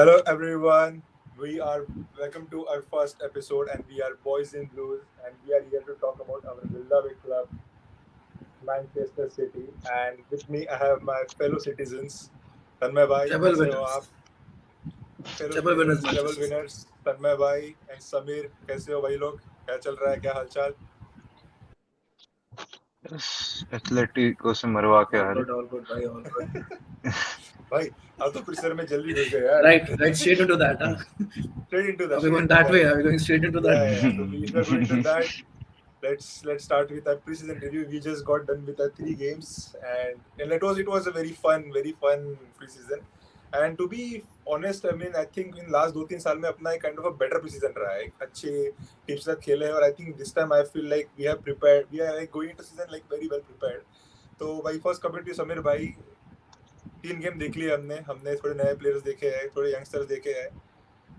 Hello everyone. We are welcome to our first episode, and we are Boys in Blues, and we are here to talk about our beloved club, Manchester City. And with me, I have my fellow citizens, Tanmay bhai, Treble कैसे हो winners. आप? Fellow Treble winners citizens, treble Manchester City. winners, Tanmay bhai and Samir, कैसे हो भाई लोग? क्या चल रहा है? क्या हालचाल? एथलेटिको से मरवा के All हारे। good, all good, bhai, all good. भाई, अब तो प्रेशर में जल्दी घुस गए यार. Right, straight into that, huh? Straight into that. Are we Straight going into that that. way? Are we going straight into that? Yeah. So if we're going to that, let's start with our preseason review. We just got done with our 3 games, and it was a very fun preseason. And to be honest, I mean, I think in last 2-3 साल में अपना एक kind of a better preseason रहा है. अच्छे team के साथ खेले हैं, और I think this time I feel like we have prepared. We are like going into season like very well prepared. तो भाई first coming to समीर भाई, 3 गेम देख लिए हमने थोड़े नए प्लेयर्स देखे हैं, थोड़े यंगस्टर्स देखे हैं.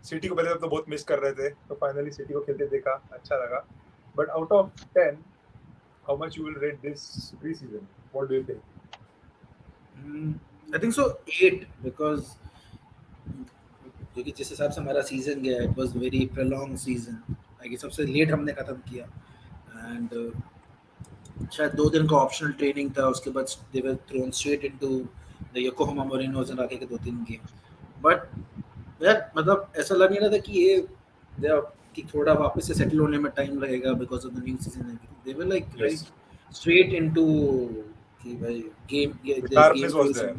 सिटी को पहले तो बहुत मिस कर रहे थे, तो फाइनली सिटी को खेलते देखा, अच्छा लगा. But out of 10, how much you will rate this preseason? What do you think? I think so 8 because क्योंकि जिस हिसाब से हमारा सीजन गया, it was very prolonged season. like सबसे लेट हमने खत्म किया, and शायद 2 दिन का ऑप्शनल ट्रेनिंग था, उसके बाद they were thrown straight into the Yokohama Marinos and आगे के 2-3 गेम. बट यार मतलब ऐसा लग नहीं रहा था कि ये कि थोड़ा वापस से सेटल होने में टाइम लगेगा because of the new season. They were like straight into कि भाई गेम Sharpness was there.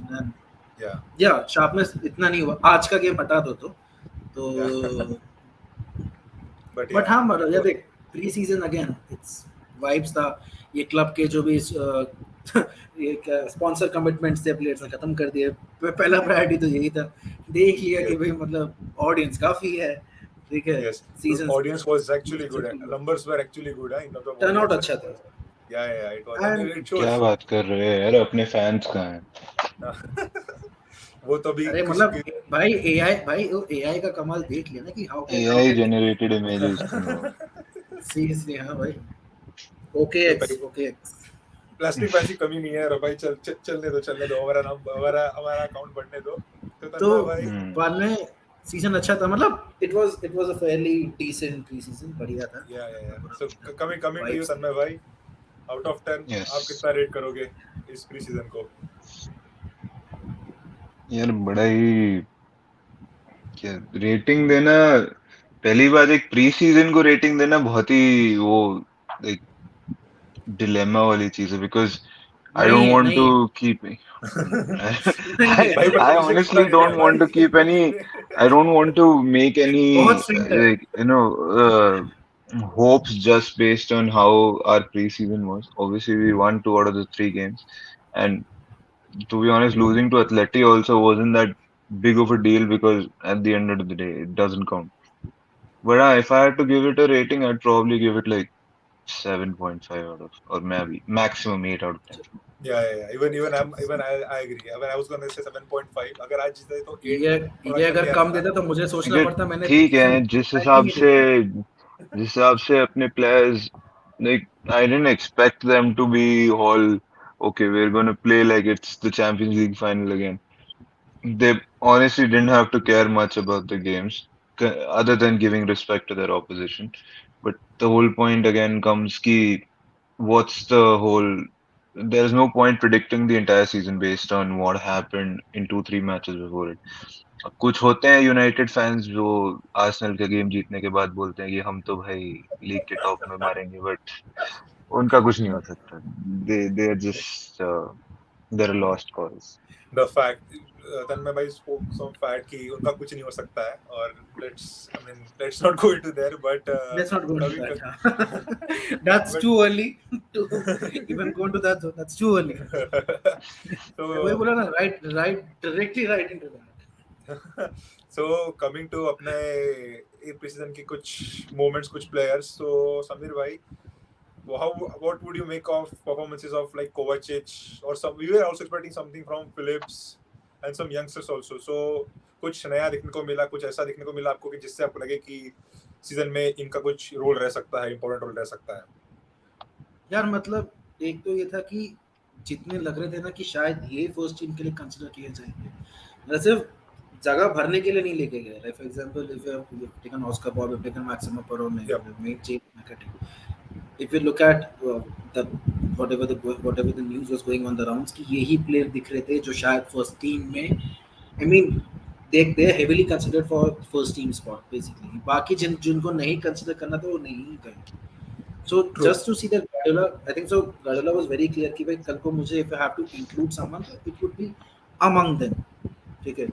या शार्पनेस इतना नहीं हुआ. आज का गेम हटा दो तो बट हाँ मतलब यार देख pre season again it's vibes था. ये क्लब के जो भी ये स्पॉन्सर कमिटमेंट्स थे प्लेयर्स ने खत्म कर दिए. पहला प्रायोरिटी तो यही था. देख लिया कि भाई मतलब ऑडियंस काफी है, ठीक है. Season audience was actually good. Numbers were actually good. Turnout अच्छा था. Yeah, it was. It shows. क्या बात कर रहे हैं यार, अपने फैंस कहाँ हैं? वो तो भी अरे मतलब भाई एआई का कमाल देख लिया ना कि how AI generated images. Seriously. हाँ भाई OKX प्लास्टिक पैसी कमी नहीं है भाई. चलने दो हमारा अकाउंट बढ़ने दो. तो बाद में सीजन अच्छा था. मतलब it was a fairly decent preseason. बढ़िया था. Yeah. So coming to you तन्मय भाई, out of 10 आप कितना रेट करोगे इस प्रीसीजन को? यार बड़ा ही क्या रेटिंग देना, पहली बात एक प्री सीजन को रेटिंग देना बहुत ही वो एक डिलेमा वाली चीज है, because I don't want to keep I honestly don't want to keep any, I don't want to make any like hopes just based on how our preseason was. Obviously we won 2 out of the 3 games, and to be honest losing to Atleti also wasn't that big of a deal because at the end of the day it doesn't count. But if I had to give it a rating, I'd probably give it like 7.5 out of, or maybe maximum 8 out of 10. Yeah. Even I agree. I was going to say 7.5. अगर आज जीते तो 8. ये अगर कम देता तो मुझे सोचना पड़ता. मैंने ठीक है, जिस हिसाब से अपने players, like I didn't expect them to be all okay, we're going to play like it's the Champions League final again. They honestly didn't have to care much about the games other than giving respect to their opposition. But the whole point again comes ki there's no point predicting the entire season based on what happened in 2-3 matches before it. कुछ होते हैं United fans जो Arsenal के game जीतने के बाद बोलते हैं कि हम तो भाई लीग के टॉप में मारेंगे, बट उनका कुछ नहीं हो सकता. they are just they're lost cause. The fact तन्मय भाई spoke some fact कि उनका कुछ नहीं हो सकता है, और let's not go into there, but let's not go into that. That's too early to even go into that. That's too early. So वही बोला ना, right directly right into that. So coming to अपने preseason की कुछ moments, कुछ players. So Sameer भाई, what would you make of performances of like Kovacic, or we were also expecting something from Phillips and some youngsters also. So कुछ नया देखने को मिला, कुछ ऐसा देखने को मिला आपको कि जिससे आपको लगे कि सीजन में इनका कुछ रोल रह सकता है, इंपॉर्टेंट रोल रह सकता है? यार मतलब एक तो ये था कि जितने लग रहे थे ना कि शायद ये फर्स्ट टीम के लिए कंसीडर किए जाएंगे, मतलब सिर्फ जगह भरने के लिए नहीं लेके गए. Like for example, if you have taken Oscar Bob, you have taken Maximo Perrone, you Yep. have made James McAtee. If you look at the whatever the news was going on the rounds कि यही player दिख रहे थे जो शायद first team में, I mean they are heavily considered for first team spot basically. बाकी जिनको नहीं consider करना था वो नहीं गए. So True. just to see that Guardiola, I think so Guardiola was very clear कि भाई कल को मुझे if I have to include someone, it would be among them. ठीक है.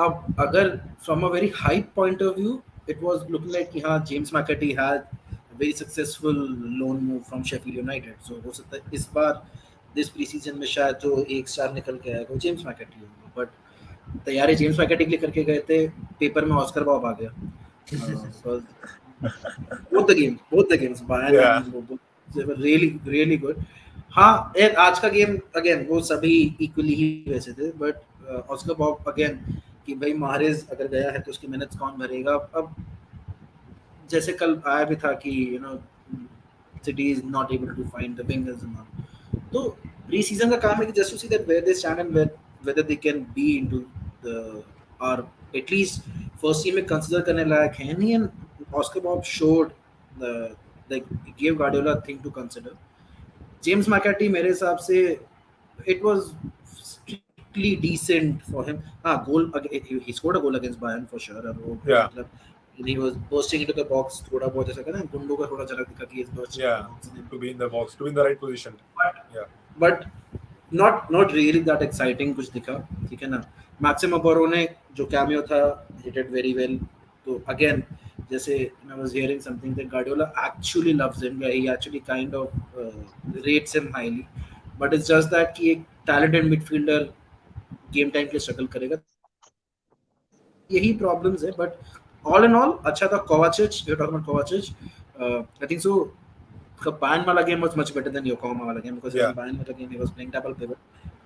अब अगर from a very hype point of view, it was looking like कि हाँ James McAtee had a very successful loan move from Sheffield United. So हो सकता है इस बार this preseason में शायद जो एक स्टार निकल के आएगा वो जेम्स मैकेटी होगा. बट तैयारी जेम्स मैकेटी के लिए करके गए थे, पेपर में ऑस्कर बॉब आ गया. Because both the games Bayern Yeah. and both, they were really good. हाँ यार आज का गेम अगेन वो सभी इक्वली ही वैसे थे, बट ऑस्कर बॉब अगेन कि भाई माहरेज अगर गया है तो उसकी मेहनत कौन भरेगा. अब जैसे कल आया भी था कि you know City is not able to find the wingers and all. तो प्री सीजन का काम है कि just to see that where they stand and whether they can be into the और एटलीस्ट फर्स्ट टीम में consider करने लायक है नहीं. And Oscar Bobb showed the give Guardiola thing to consider. James McAtee मेरे हिसाब से it was strictly decent for him. हाँ goal he scored a goal against Bayern for sure. और वो Yeah. मतलब he was bursting into the box थोड़ा बहुत ऐसा करना गुंडों का थोड़ा झलक दिखा कि इस bursting Yeah. into the box. To be in the box, to be in the right position. Yeah. But not really that exciting कुछ दिखा. ठीक है ना. Maximo Perrone जो cameo था he did very well. तो again जैसे I was hearing something that Guardiola actually loves him. He actually kind of rates him highly. But it's just that कि एक talented midfielder गेम टाइम के लिए struggle करेगा. तो यही प्रॉब्लम्स है. बट ऑल इन ऑल अच्छा था. Kovacic, we are talking about Kovacic. I think so the Bayern वाला game was much better than Yokohama वाला game because Yeah. in Bayern वाला game he was playing double pivot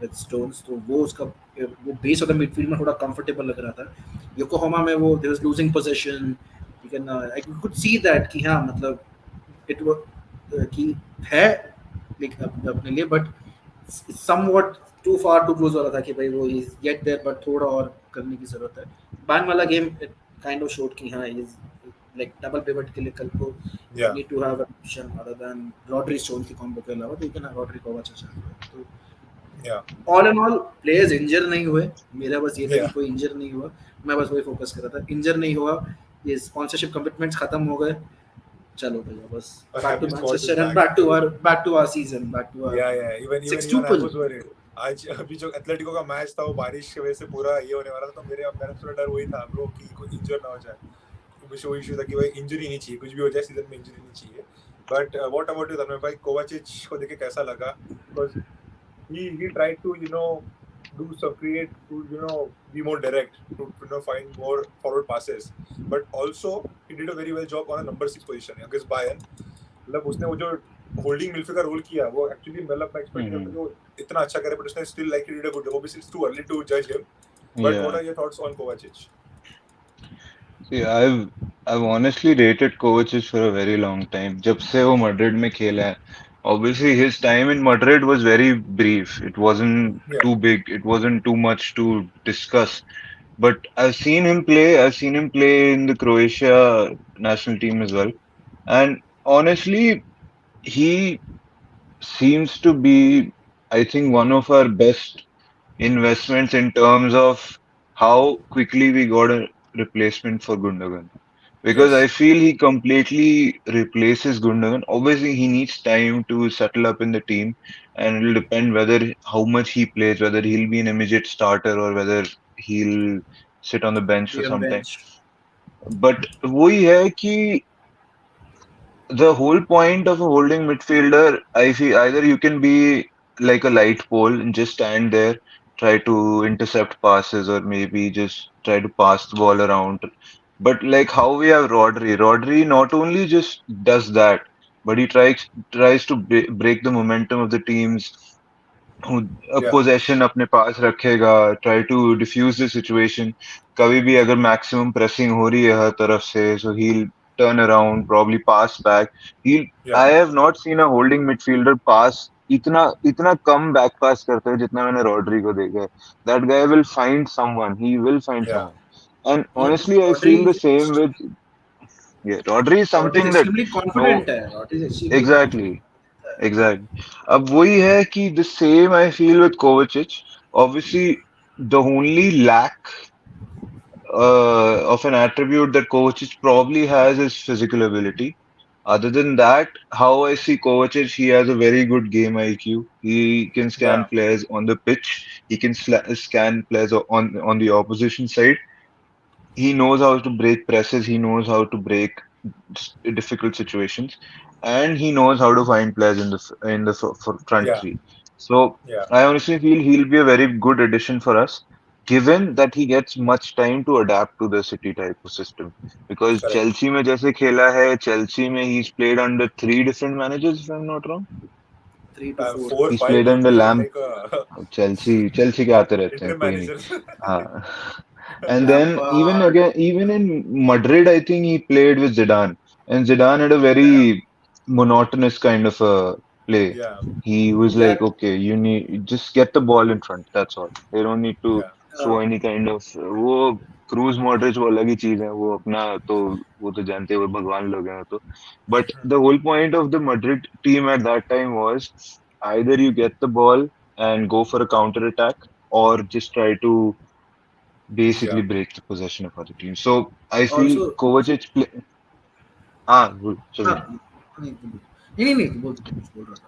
with Stones. तो वो उसका वो base of the midfield में थोड़ा comfortable लग रहा था. Yokohama में वो they was losing possession. You can I could see that कि हाँ मतलब it was कि है like अपने लिए but somewhat too far too close वाला था कि भाई वो is yet there but थोड़ा और करने की जरूरत है. Bayern वाला game it kind of showed कि हाँ is like double pivot के लिए कल को you Yeah. need to have an option other than Rodri Stones की combo के अलावा. तो you can have Rodri Kovacic. तो Yeah. all in all players इंजर नहीं हुए. मेरा बस ये था Yeah. कि कोई इंजर नहीं हुआ. मैं बस वही फोकस कर रहा था. इंजर नहीं हुआ. ये स्पॉन्सरशिप कमिटमेंट्स खत्म हो गए. चलो भैया बस A back to happy spot is Manchester and back. back to our season, back to our Yeah, yeah. Even I sextuple. was worried. आज अभी जो एथलेटिको का मैच था वो बारिश की वजह से पूरा ये होने वाला था. तो मेरा थोड़ा डर वही था ब्रो कि कोई इंजर ना हो जाए. मुझे वो इशू था कि भाई इंजरी नहीं चाहिए, कुछ भी हो जाए सीजन में इंजरी नहीं चाहिए. बट व्हाट अबाउट यू तन्मय भाई, कोवाचिच को देख के कैसा लगा? Because he tried to do some create to be more direct to find more forward passes, but also he did a very well job on a number 6 position against Bayern. मतलब उसने वो जो होल्डिंग मिडफील्ड का role किया वो actually मतलब मैं expect करता जो इतना अच्छा करे, बट उसने still like he did a good job. Obviously it's too early to judge him, but Yeah. what are your thoughts on Kovacic? See, I've honestly rated Kovacic for a very long time. जब से वो Madrid में खेला है, obviously his time in Madrid was very brief. It wasn't Yeah. too big. It wasn't too much to discuss. But I've seen him play. I've seen him play in the Croatia national team as well. And honestly, he seems to be, I think, one of our best investments in terms of how quickly we got a replacement for Gundogan. Because I Yes. feel he completely replaces Gundogan. Obviously, he needs time to settle up in the team, and it'll depend whether how much he plays, whether he'll be an immediate starter or whether he'll sit on the bench for be on some time. bench. But वही है कि the whole point of a holding midfielder, I feel either you can be like a light pole and just stand there, try to intercept passes, or maybe just try to pass the ball around. But like how we have Rodri not only just does that, but he tries to break the momentum of the teams. Yeah. Possession अपने पास रखेगा, try to diffuse the situation. कभी भी अगर maximum pressing हो रही है हर तरफ से, सो ही turn around, probably pass back. He, Yeah. I have not seen a holding midfielder pass इतना कम बैक पास करता है जितना मैंने रॉड्री को देखा है. That guy will find someone. He will find Yeah. someone. And honestly, I feel the same with Rodri is Rodri something that extremely no, confident है, Rodri extremely exactly, confident. exactly. अब वही है कि the same I feel with Kovacic. Obviously, the only lack of an attribute that Kovacic probably has is physical ability. Other than that, how I see Kovacic, he has a very good game IQ. He can scan Yeah. players on the pitch. He can scan players on the opposition side. He knows how to break presses. He knows how to break difficult situations, and he knows how to find players in the front Yeah. three. So Yeah. I honestly feel he'll be a very good addition for us, given that he gets much time to adapt to the City type of system. Because Correct. Chelsea में जैसे खेला है, Chelsea में he's played under three different managers, if I'm not wrong. 3 to 4. He's 4-5 played will under be Lamb. like a Chelsea के आते रहते हैं, interim कोई नहीं. managers. हाँ. And then Lampard. even in Madrid, I think he played with Zidane, and Zidane had a Yeah. very monotonous kind of a play. Yeah. He was like, यार okay, you need just get the ball in front. That's all. They don't need to Yeah. show any kind of वो cruise Modric वो अलग ही चीज है. वो तो जानते हैं, वो भगवान लोग हैं तो. But the whole point of the Madrid team at that time was either you get the ball and go for a counter attack, or just try to Yeah. basically break the possession of other teams. So I feel also. Kovacic play. हाँ, हाँ, चलो. नहीं बोल कुछ बोल रहा था.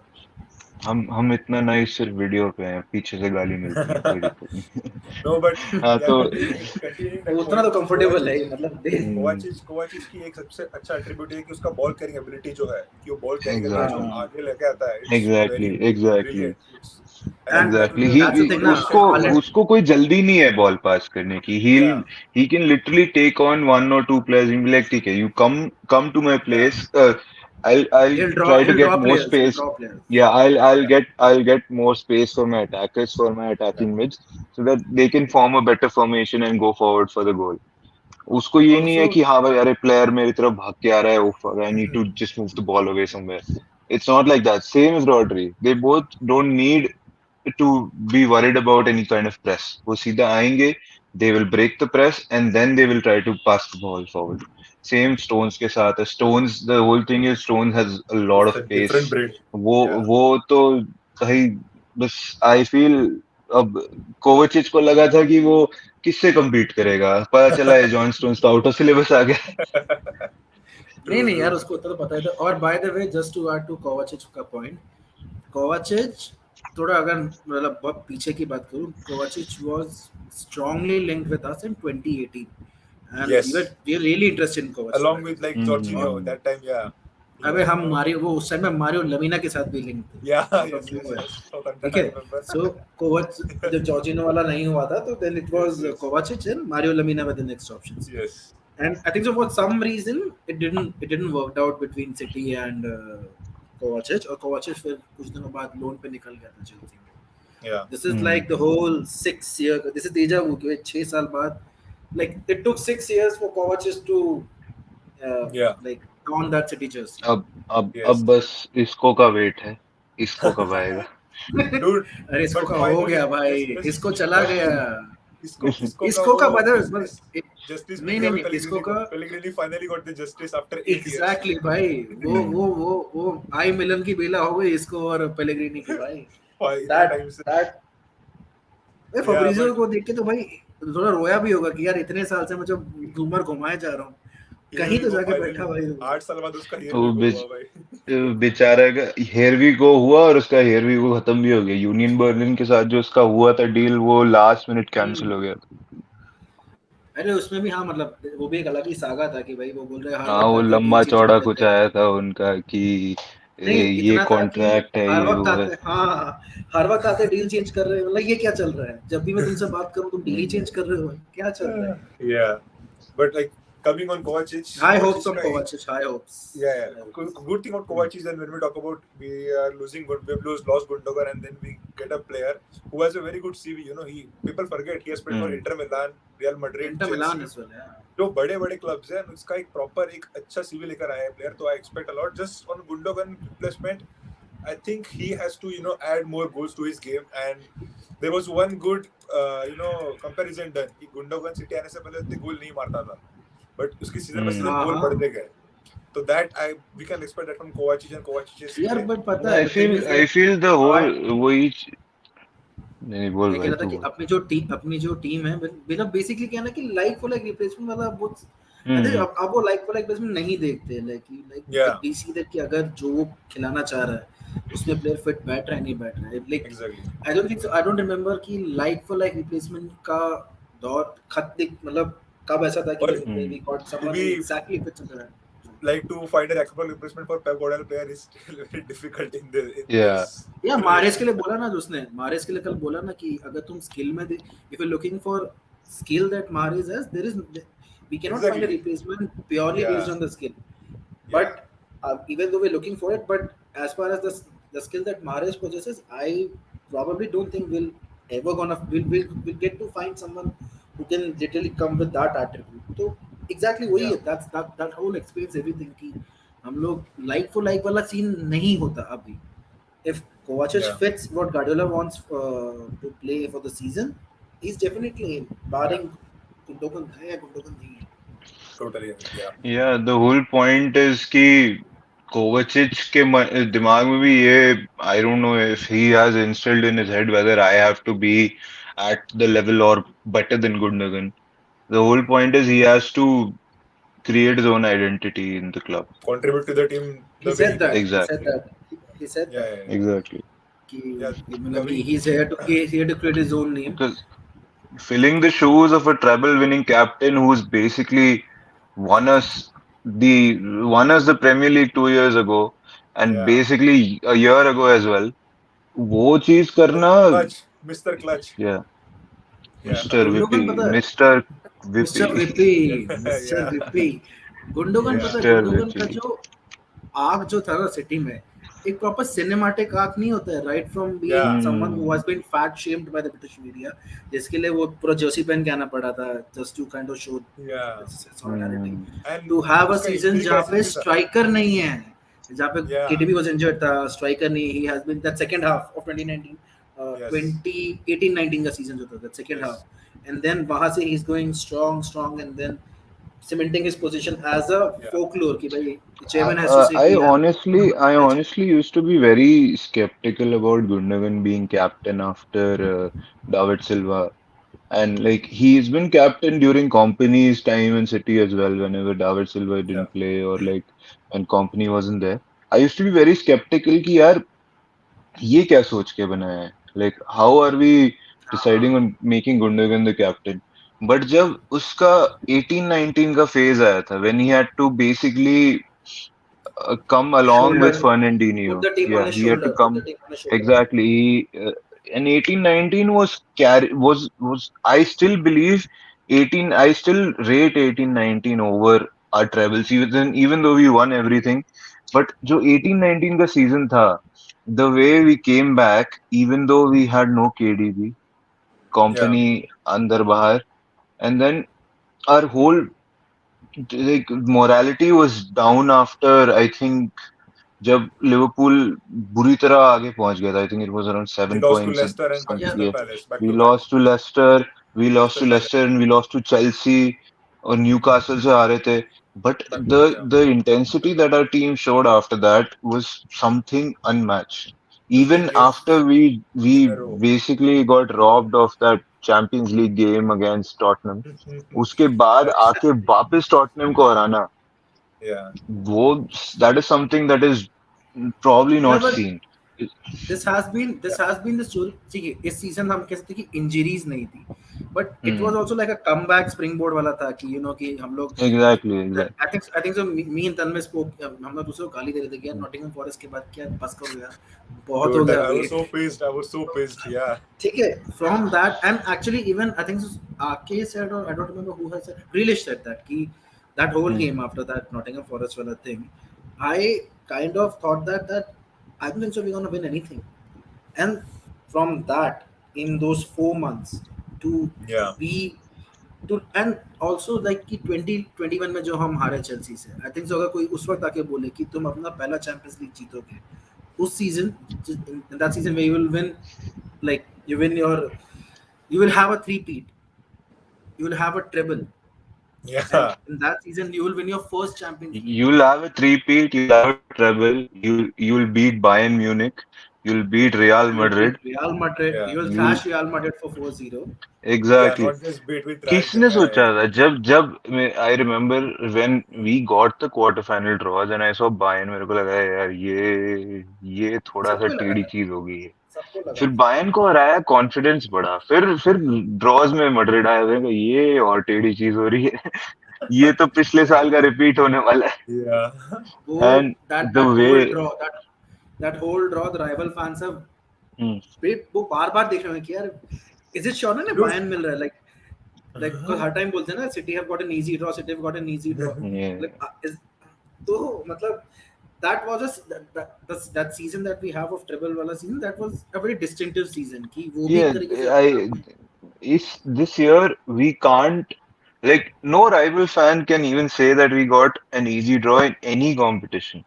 हम इतना नाइस सिर्फ वीडियो पे हैं, पीछे से गाली मिलती है, कोई दिक्कत नहीं. No, but हाँ yeah, तो continuing that उतना point, तो कंफर्टेबल है Kovacic मतलब दे. कोवाचिच की एक सबसे अच्छा एट्रीब्यूट है कि उसका बॉल कैरिंग एबिलिटी जो है, कि वो बॉल कैरी करके जो exactly, आगे लेके आता है, it's very exactly. Brilliant. It's and Exactly. That's the thing ना, उसको हालैंड. उसको कोई जल्दी नहीं है बॉल पास करने की. या He can literally take on one or two players and be like, ठीक है, you come to my या place. I'll try to He'll get draw more players. He'll space. draw players. Yeah, या I'll get more space for my attackers, for my या attacking mids, so that they can form a better formation and go forward for the goal. उसको ये नहीं है Also, कि हाँ भाई, अरे प्लेयर मेरी तरफ भाग के आ रहा है, oh, I need to just move the ball away somewhere. It's not like that. Same as Rodri. They both don't need to be worried about any kind of press. वो सीधा आएंगे, they will break the press and then they will try to pass the ball forward. Same Stones के साथ है. Stones, the whole thing is Stones has a lot it's of a pace. Different breed. वो या वो तो भाई बस I feel अब कोवाचिच को लगा था कि वो किससे compete करेगा. पता चला है जॉन स्टोन्स तो आउट ऑफ सिलेबस आ गया. नहीं ट्रू नहीं ट्रू. यार, उसको उतना तो पता ही था. और by the way, just to add to Kovacic का पॉइंट, कोवाचिच थोड़ा अगर मतलब बहुत पीछे की बात करूं, Kovacic was strongly linked with us in 2018 and Yes, we are really interested in Kovacic along दैट with like टाइम. Jorginho और hmm. that time. Yeah, he अबे was हम मारियो, वो उस टाइम में मारियो लमीना के साथ भी लिंक थे, yeah. Out of Yes, yes, nowhere. yes. Southampton, ठीक I है. remember. सो कोवाच जब जॉर्जिनो वाला नहीं हुआ था, तो then it Yes, was yes, Kovacic and Mario Lemina were the next options. yes. And I think so for some reason it didn't work out between City and Kovacic. और Kovacic फिर कुछ दिनों बाद लोन पे निकल गया था Chelsea में. Yeah, This is like the whole 6 year. This is deja vu कि 6 साल बाद, like it took 6 years for Kovacic to yeah. like don that City jersey. अब Yes. बस इसको का वेट है, इसको कब आएगा. Dude, अरे इसको but का हो finally, गया भाई, just इसको चला one गया. thing. इसको का इसको का वो बदल justice justice मिल नहीं गया नहीं अभी नहीं, इसको Pellegrini को. का Pellegrini finally got the justice after 8 years. Exactly भाई. वो आई मिलन की बेला हो गई इसको और पेलेग्रिनी की भाई. इतने दैट टाइम से. दैट Yeah, फब्रिजियो but को देख के तो भाई थोड़ा रोया भी होगा कि यार इतने साल से मैं जो घूमर घुमाए जा रहा हूँ, कहीं here we तो go जाके बैठा finally. भाई वो. 8 साल बाद उसका here वो we go हुआ भाई. बेचारा का हेयर वी गो हुआ, और उसका हेयर वी गो खत्म भी हो गया. यूनियन बर्लिन के साथ जो उसका हुआ था डील, वो लास्ट मिनट कैंसिल हम्म. हो गया था. अरे उसमें भी हाँ, मतलब वो भी एक अलग ही सागा था कि भाई वो बोल रहे हर हाँ, वक्त वो आते डील लंबा चेंज चौड़ा करते कुछ थे. आया था उनका कि नहीं ये इतना था कि कॉन्ट्रैक्ट है, हर ये वक्त वो है. आते, हाँ हर वक्त आते डील चेंज कर रहे हो. मतलब ये क्या चल रहा है, जब भी मैं तुमसे बात करूं तुम डील ही चेंज कर रहे हो, क्या चल रहा है. Yeah, but like coming on Kovacic. High hopes Kovacic on का Kovacic, high hopes. Yeah. Good thing about Kovacic is that when we talk about we are losing, we've lost Gundogan, and then we get a player who has a very good CV. You know, people forget he has played for Inter Milan, Real Madrid, Inter Milan Chelsea. as well, yeah. जो बड़े clubs हैं, उसका एक proper एक अच्छा CV लेकर आया है प्लेयर, तो I expect a lot. Just on Gundogan replacement, I think he has to add more goals to his game. And there was one good comparison done कि गुंडोगन सिटी आने से पहले उतने गोल नहीं मारता था, बट उसकी सीजन में सीजन Hmm. हाँ गोल हाँ बढ़ते गए. तो that I we can expect that from Kovacic and Kovacic's यार, play. बट पता Yeah, है I the thing feel is I that feel the whole वही नहीं बोल मैं कह भाई रहा था तू कि बोल. अपनी जो टीम है मतलब बेसिकली क्या है ना कि लाइक फॉर लाइक रिप्लेसमेंट वाला वो आई थिंक हम्म. अब वो लाइक फॉर लाइक रिप्लेसमेंट नहीं देखते, like Yeah, we see that कि अगर जो वो खिलाना चाह रहा है उसमें प्लेयर फिट बैठ रहा है नहीं बैठ रहा है, like exactly. I don't think so, I don't remember कि लाइक फॉर लाइक रिप्लेसमेंट का दौर मतलब कब ऐसा था कि Or we got to someone who be exactly fits in that. like to find an acceptable replacement for Pep Guardiola player is still very difficult in Yeah. this या मारेस के generation. लिए बोला ना, उसने मारेस के लिए कल बोला ना कि अगर तुम स्किल में if you looking for skill that Mahrez has, there is we cannot find a Exactly. replacement purely based Yeah, on the skill. yeah, But even though we're looking for it, but as far as the skill that Mahrez possesses, I probably don't think we'll get to find someone who can literally come with that attribute. So exactly वही yeah, है, that whole explains everything कि हम लोग like for like वाला scene नहीं होता अभी. If Kovacic yeah, fits what Guardiola wants to play for the season, he's definitely in, yeah. barring Gundogan है या Gundogan नहीं है. Totally agree. Yeah, Yeah, the whole point is कि Kovacic के दिमाग में भी ये, I don't know if he has instilled in his head whether I have to be at the level or better than Gundogan. The whole point is he has to create his own identity in the club. contribute to the team He the way he said that. can. He said Exactly. that. He said Yeah, that. yeah, yeah. Exactly. कि Yeah, मतलब coming. he's here to create his own name. Because filling the shoes of a treble-winning captain who's basically won us won us the Premier League 2 years ago and Yeah, basically a year ago as well. वो चीज करना, Clutch, Mr. Clutch. yeah, Yeah, Mr. Gundogan Whippy, पता है, Mr. Mister Whippy, VP, mister yeah, VP. Gundogan yeah, पता है, Mr. Gundogan का Whippy. जो arc जो था ना सिटी में, एक प्रॉपर सिनेमैटिक आर्क नहीं होता है, right from being yeah, someone who Hmm. Has been fat shamed by the British media, जिसके लिए वो पूरा जर्सी पहन के आना पड़ा था just to kind of show yeah. Solidarity, Hmm. And to have a उसका सीजन injury जहाँ पे crisis भी था. स्ट्राइकर नहीं है, जहाँ पे Yeah, केटीबी वाज इंजर्ड था, स्ट्राइकर नहीं, he has been that second half of 2019 yes, 2018-19 का सीजन जो था, दैट सेकंड yes. हाफ, एंड देन वहां से ही is going strong and then cementing his position as a Yeah, folklore कि भाई I, chairman has to say कि यार I legend. honestly used to be very skeptical about Gundogan being captain after David Silva. And like he's been captain during Company's time in City as well, whenever David Silva yeah, didn't play or like when Company wasn't there. I used to be very skeptical कि यार ये क्या सोच के बनाया है? Like how are we deciding on making Gundogan the captain? But जब उसका 18-19 का phase आया था, when he had to basically come along with Shoulder, put Fernandinho. the team on Yeah, his he had to shoulder, put the come team on his shoulder. exactly. And 18-19 was I still believe 18. I still rate 18-19 over our trebles, even though we won everything. But जो 18-19 का season था, the way we came back, even though we had no KDB, yeah. company अंदर बाहर, and then our whole like morality was down after I think जब Liverpool बुरी तरह आगे पहुंच गया था, I think it was around They 7 lost to points Leicester and Yeah, Crystal समथिंग. Palace back we to back. Lost to Leicester, we lost Crystal to Palace Leicester and we lost to Chelsea और Newcastle से आ रहे थे. But back to the back. Yeah, the intensity that our team showed after that was something unmatched. 15 Even games after we in a row. basically got robbed of that Champions League game against Tottenham, उसके बाद Yeah, आके वापस Tottenham को हराना, yeah, वो that is something that is probably yeah, not but seen. this yeah, has been the story. ठीक है, इस season हम कह सकते हैं कि इंजरीज नहीं थी, but it Hmm. Was also like a comeback springboard वाला था कि कि हम लोग Exactly, exactly. I think so me and Tanmay spoke, हम लोग दूसरे को गाली दे रहे थे कि यार नॉटिंघम फॉरेस्ट के बाद क्या बस करो यार, बहुत हो dude, गया I was wait. so pissed. I was so pissed. Yeah, ठीक है, from that, and actually even I think RK said, or I don't remember who has said, Grealish said that कि that whole Hmm. game after that Nottingham Forest wala thing, I kind of thought that I don't think so we're gonna win anything. And from that, in those 4 months, to yeah, be to, and also like कि 2021 में जो हम हारे Chelsea से, आई think सो अगर कोई उस वक्त आके बोले कि तुम अपना पहला चैंपियंस लीग जीतोगे उस season, in that season where you will win, like you win your, you will have a three-peat, you will have a treble, and Yeah, in that season you will win your first Champions League. You'll have a three-peat, you'll have a treble, you'll beat Bayern Munich, you'll beat Real You will beat Madrid, Real Madrid. yeah, You will you'll thrash Real Madrid for 4-0. yeah. exactly. Not just beat with trash them. किसने Yeah, सोचा yeah. था जब जब I remember when we got the quarter final draws and I saw Bayern मेरे को लगा यार ये थोड़ा सा सबको ही लगा टेढ़ी था, चीज हो गई है सबको लगा फिर था। बायर्न को हराया कॉन्फिडेंस बढ़ा फिर ड्रॉज में मैड्रिड आया मैं कहा, ये और टेढ़ी चीज हो रही है ये तो पिछले साल का रिपीट होने वाला Yeah. वो है and that the that way whole draw, that whole draw, the rival fans have वो बार बार देख रहे हैं कि यार is it sure ना Dude. बायर्न मिल रहा है, like because हर टाइम बोलते हैं ना City have got an easy draw, City have got an easy draw, like is तो मतलब that was that season that we have of treble वाला season, that was a very distinctive season कि वो भी एक Yeah, तरीके से I is this year we can't like no rival fan can even say that we got an easy draw in any competition.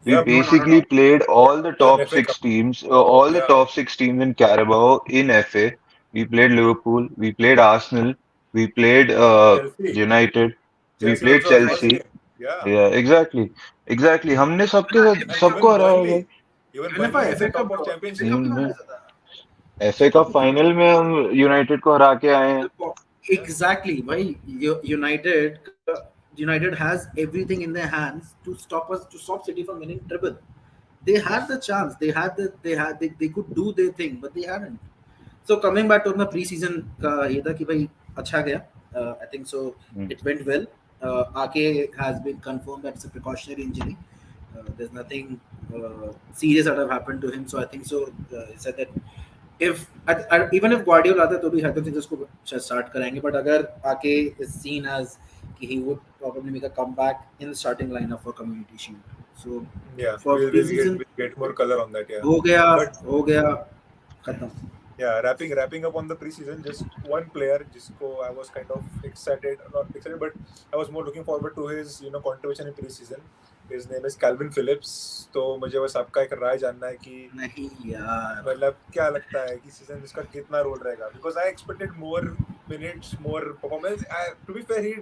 We Yeah, no, not at basically all. played all the even top FA Cup. six teams, all the Yeah, top six teams in Carabao in FA. We played Liverpool, we played Arsenal, we played Chelsea. United, we Chelsea played also a Exactly. first Chelsea. game. Yeah, Yeah, exactly. हमने सबके साथ and सबको even हराया है Burnley, भाई. even FA Burnley in FA the Cup top of draw, FA championship. Cup में हम्म, हराया था। FA कप फाइनल में हम यूनाइटेड को हरा के आए हैं. Yeah, Exactly. Why United has everything in their hands to stop City from winning treble. They had the chance. They could do their thing, but they hadn't. So coming back to अपना pre-season का ये था कि भाई अच्छा गया. I think so. Hmm, It went well. Ake has been confirmed that it's a precautionary injury. There's nothing serious that have happened to him. So I think so. He said that if even if Guardiola आता तो भी हरकत से उसको start करेंगे. But अगर Ake is seen as कि he would probably make a comeback in the starting lineup for Community Shield. So yeah. for pre-season We'll get more color on that. Yeah, हो गया but हो गया खत्म. yeah, wrapping up on the preseason, just one player, Josko, I was kind of excited, not excited, but I was more looking forward to his contribution in preseason. His name is Calvin Phillips. तो मुझे बस आपका एक राय जानना है कि नहीं यार. मतलब क्या लगता है कि सीजन इसका कितना रोल रहेगा, because I expected more minutes, more performance. To be fair, he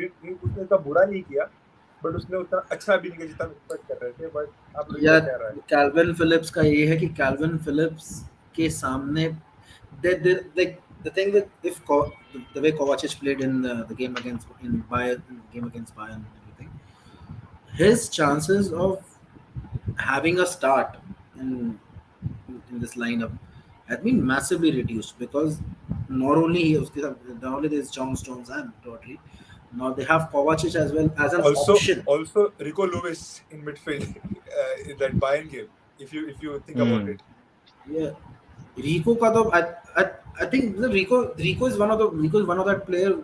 उसने इतना बुरा नहीं किया, बट उसने उतना अच्छा भी नहीं किया जितना एक्सपेक्ट कर रहे थे. बट आप लोगों का यार क्या राय? कैल्विन फिलिप्स का ये है कि कैल्विन फिलिप्स के सामने like the thing with the way Kovacic played in the game against Bayern and everything, his chances of having a start in this lineup had been massively reduced because not only not only there's John Stones and Rodri, now they have Kovacic as well as an option. Also Rico Lewis in midfield in that Bayern game. If you think about hmm, it, Yeah, Rico का तो I think Rico is one of that player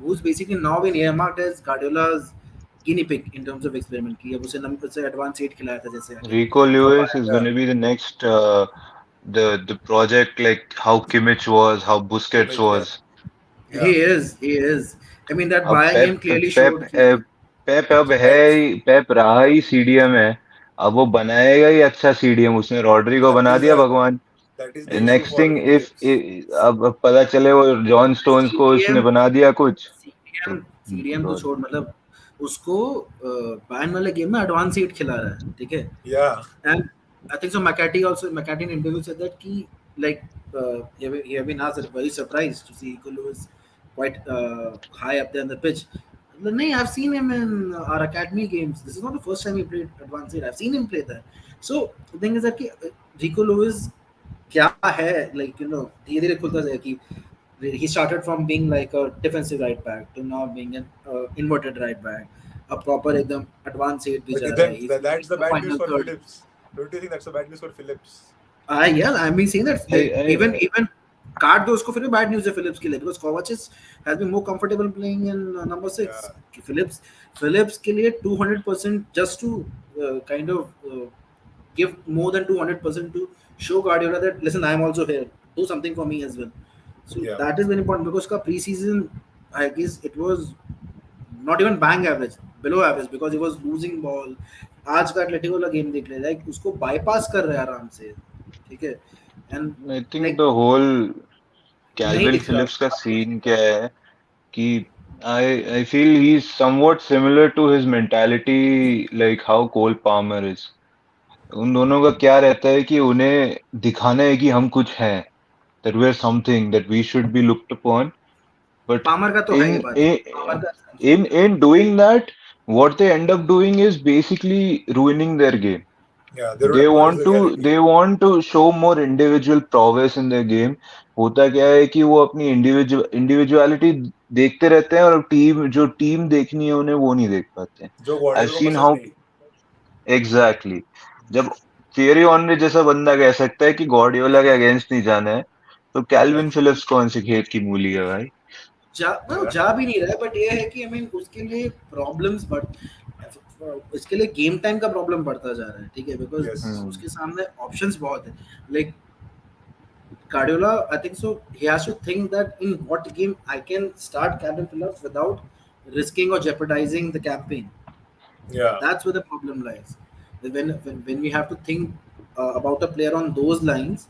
who's basically now been earmarked as Guardiola's guinea pig in terms of experiment कि अब उसे number से advance 8 खिलाया था जैसे आके Rico for Lewis Bayern. is going to be the next the project like how Kimmich was, how Busquets Kimmich, yeah, was. He yeah, is, he is. I mean that अब Bayern game clearly पेप showed कि पेप अब है that's पेप रहा ही CDM है अब वो बनाएगा ही अच्छा सीडीएम उसने रॉड्री को that बना is दिया the भगवान that is the issue next for thing if Phillips. अब पता चले वो जॉन स्टोन्स को उसने CDM बना दिया कुछ तो CDM तो गॉड छोड़ मतलब उसको बैन वाले गेम में एडवांस 8 खिला रहा है ठीक है. Yeah, And I think so. McCarthy in interview said that he like he have been asked very surprised to see Rico Lewis quite high up there on the pitch. No, I've seen him in our academy games. This is not the first time he played advanced eight. I've seen him play there. So the thing is that कि, Rico Lewis क्या है like धीरे-धीरे खुलता जाए कि he started from being like a defensive right back to now being an inverted right back. A proper एकदम advanced eight भी but जा रहा है. then He's that's the a bad news final for third. Phillips. Don't you think that's the bad news for Phillips? Yeah, I mean saying that I even काट दो उसको फिर भी bad news है Phillips के लिए because Kovacic has been more comfortable playing in number 6. Yeah, Phillips के लिए 200% just to kind of give more than 200% to show Guardiola that listen I am also here, do something for me as well. So yeah, that is very important because का preseason I guess it was not even bang average, below average because he was losing ball. आज का Atletico वाला game देख ले, like उसको bypass कर रहे हैं आराम से, ठीक है, and I think like the whole नहीं Calvin दिख रहा Phillips का आपको। scene क्या है कि I feel he's somewhat similar to his mentality like how Cole Palmer is. उन दोनों का क्या रहता है कि उन्हें दिखाना है कि हम कुछ हैं, that we're something that we should be looked upon. But Palmer का तो है ये in बात, पामर in का essential है। in doing that, what they end up doing is basically ruining their game. Yeah, they don't acknowledge the reality. They want to show more individual prowess in their game. होता क्या है कि वो अपनी individuality देखते रहते हैं और टीम देखनी है उन्हें वो नहीं देख पाते हैं. जो I've गॉर्डियोल को seen पसंद how नहीं. exactly जब थियरी ऑनरी जैसा बंदा कह सकता है कि गॉर्डियोला के अगेंस्ट नहीं जाना है, तो Yeah, कैल्विन फिलिप्स कौन सी खेत की मूली है भाई. मतलब yeah, जा भी नहीं रहा है, बट ये है कि आई मीन उसके लिए प्रॉब्लम्स बढ़, इसके लिए गेम टाइम का प्रॉब्लम बढ़ता जा रहा है, ठीक है, बिकॉज yes. हम्म. उसके सामने ऑप्शंस बहुत है, like Guardiola, I think so. He has to think that in what game I can start Captain Phillips without risking or jeopardizing the campaign. Yeah, That's where the problem lies. When we have to think about a player on those lines,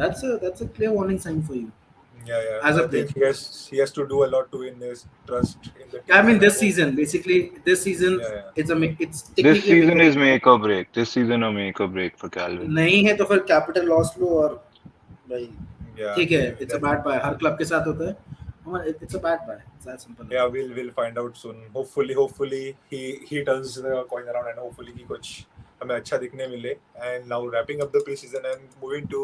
that's a clear warning sign for you yeah, yeah. as a I player. think he has to do a lot to win his trust in the I team mean, and I this hope. season, basically, this season Yeah, yeah, it's This technically a make season or is break. make or break. This season a make or break for Calvin. नहीं है तो फिर capital loss लो और भाई yeah. ठीक है, Maybe it's a that. Bad buy, हर क्लब के साथ होता है, it's a bad buy, it's that simple. Yeah, we'll find out soon. Hopefully he turns the coin around and hopefully he कुछ हमें अच्छा दिखने मिले. And now wrapping up the preseason and moving to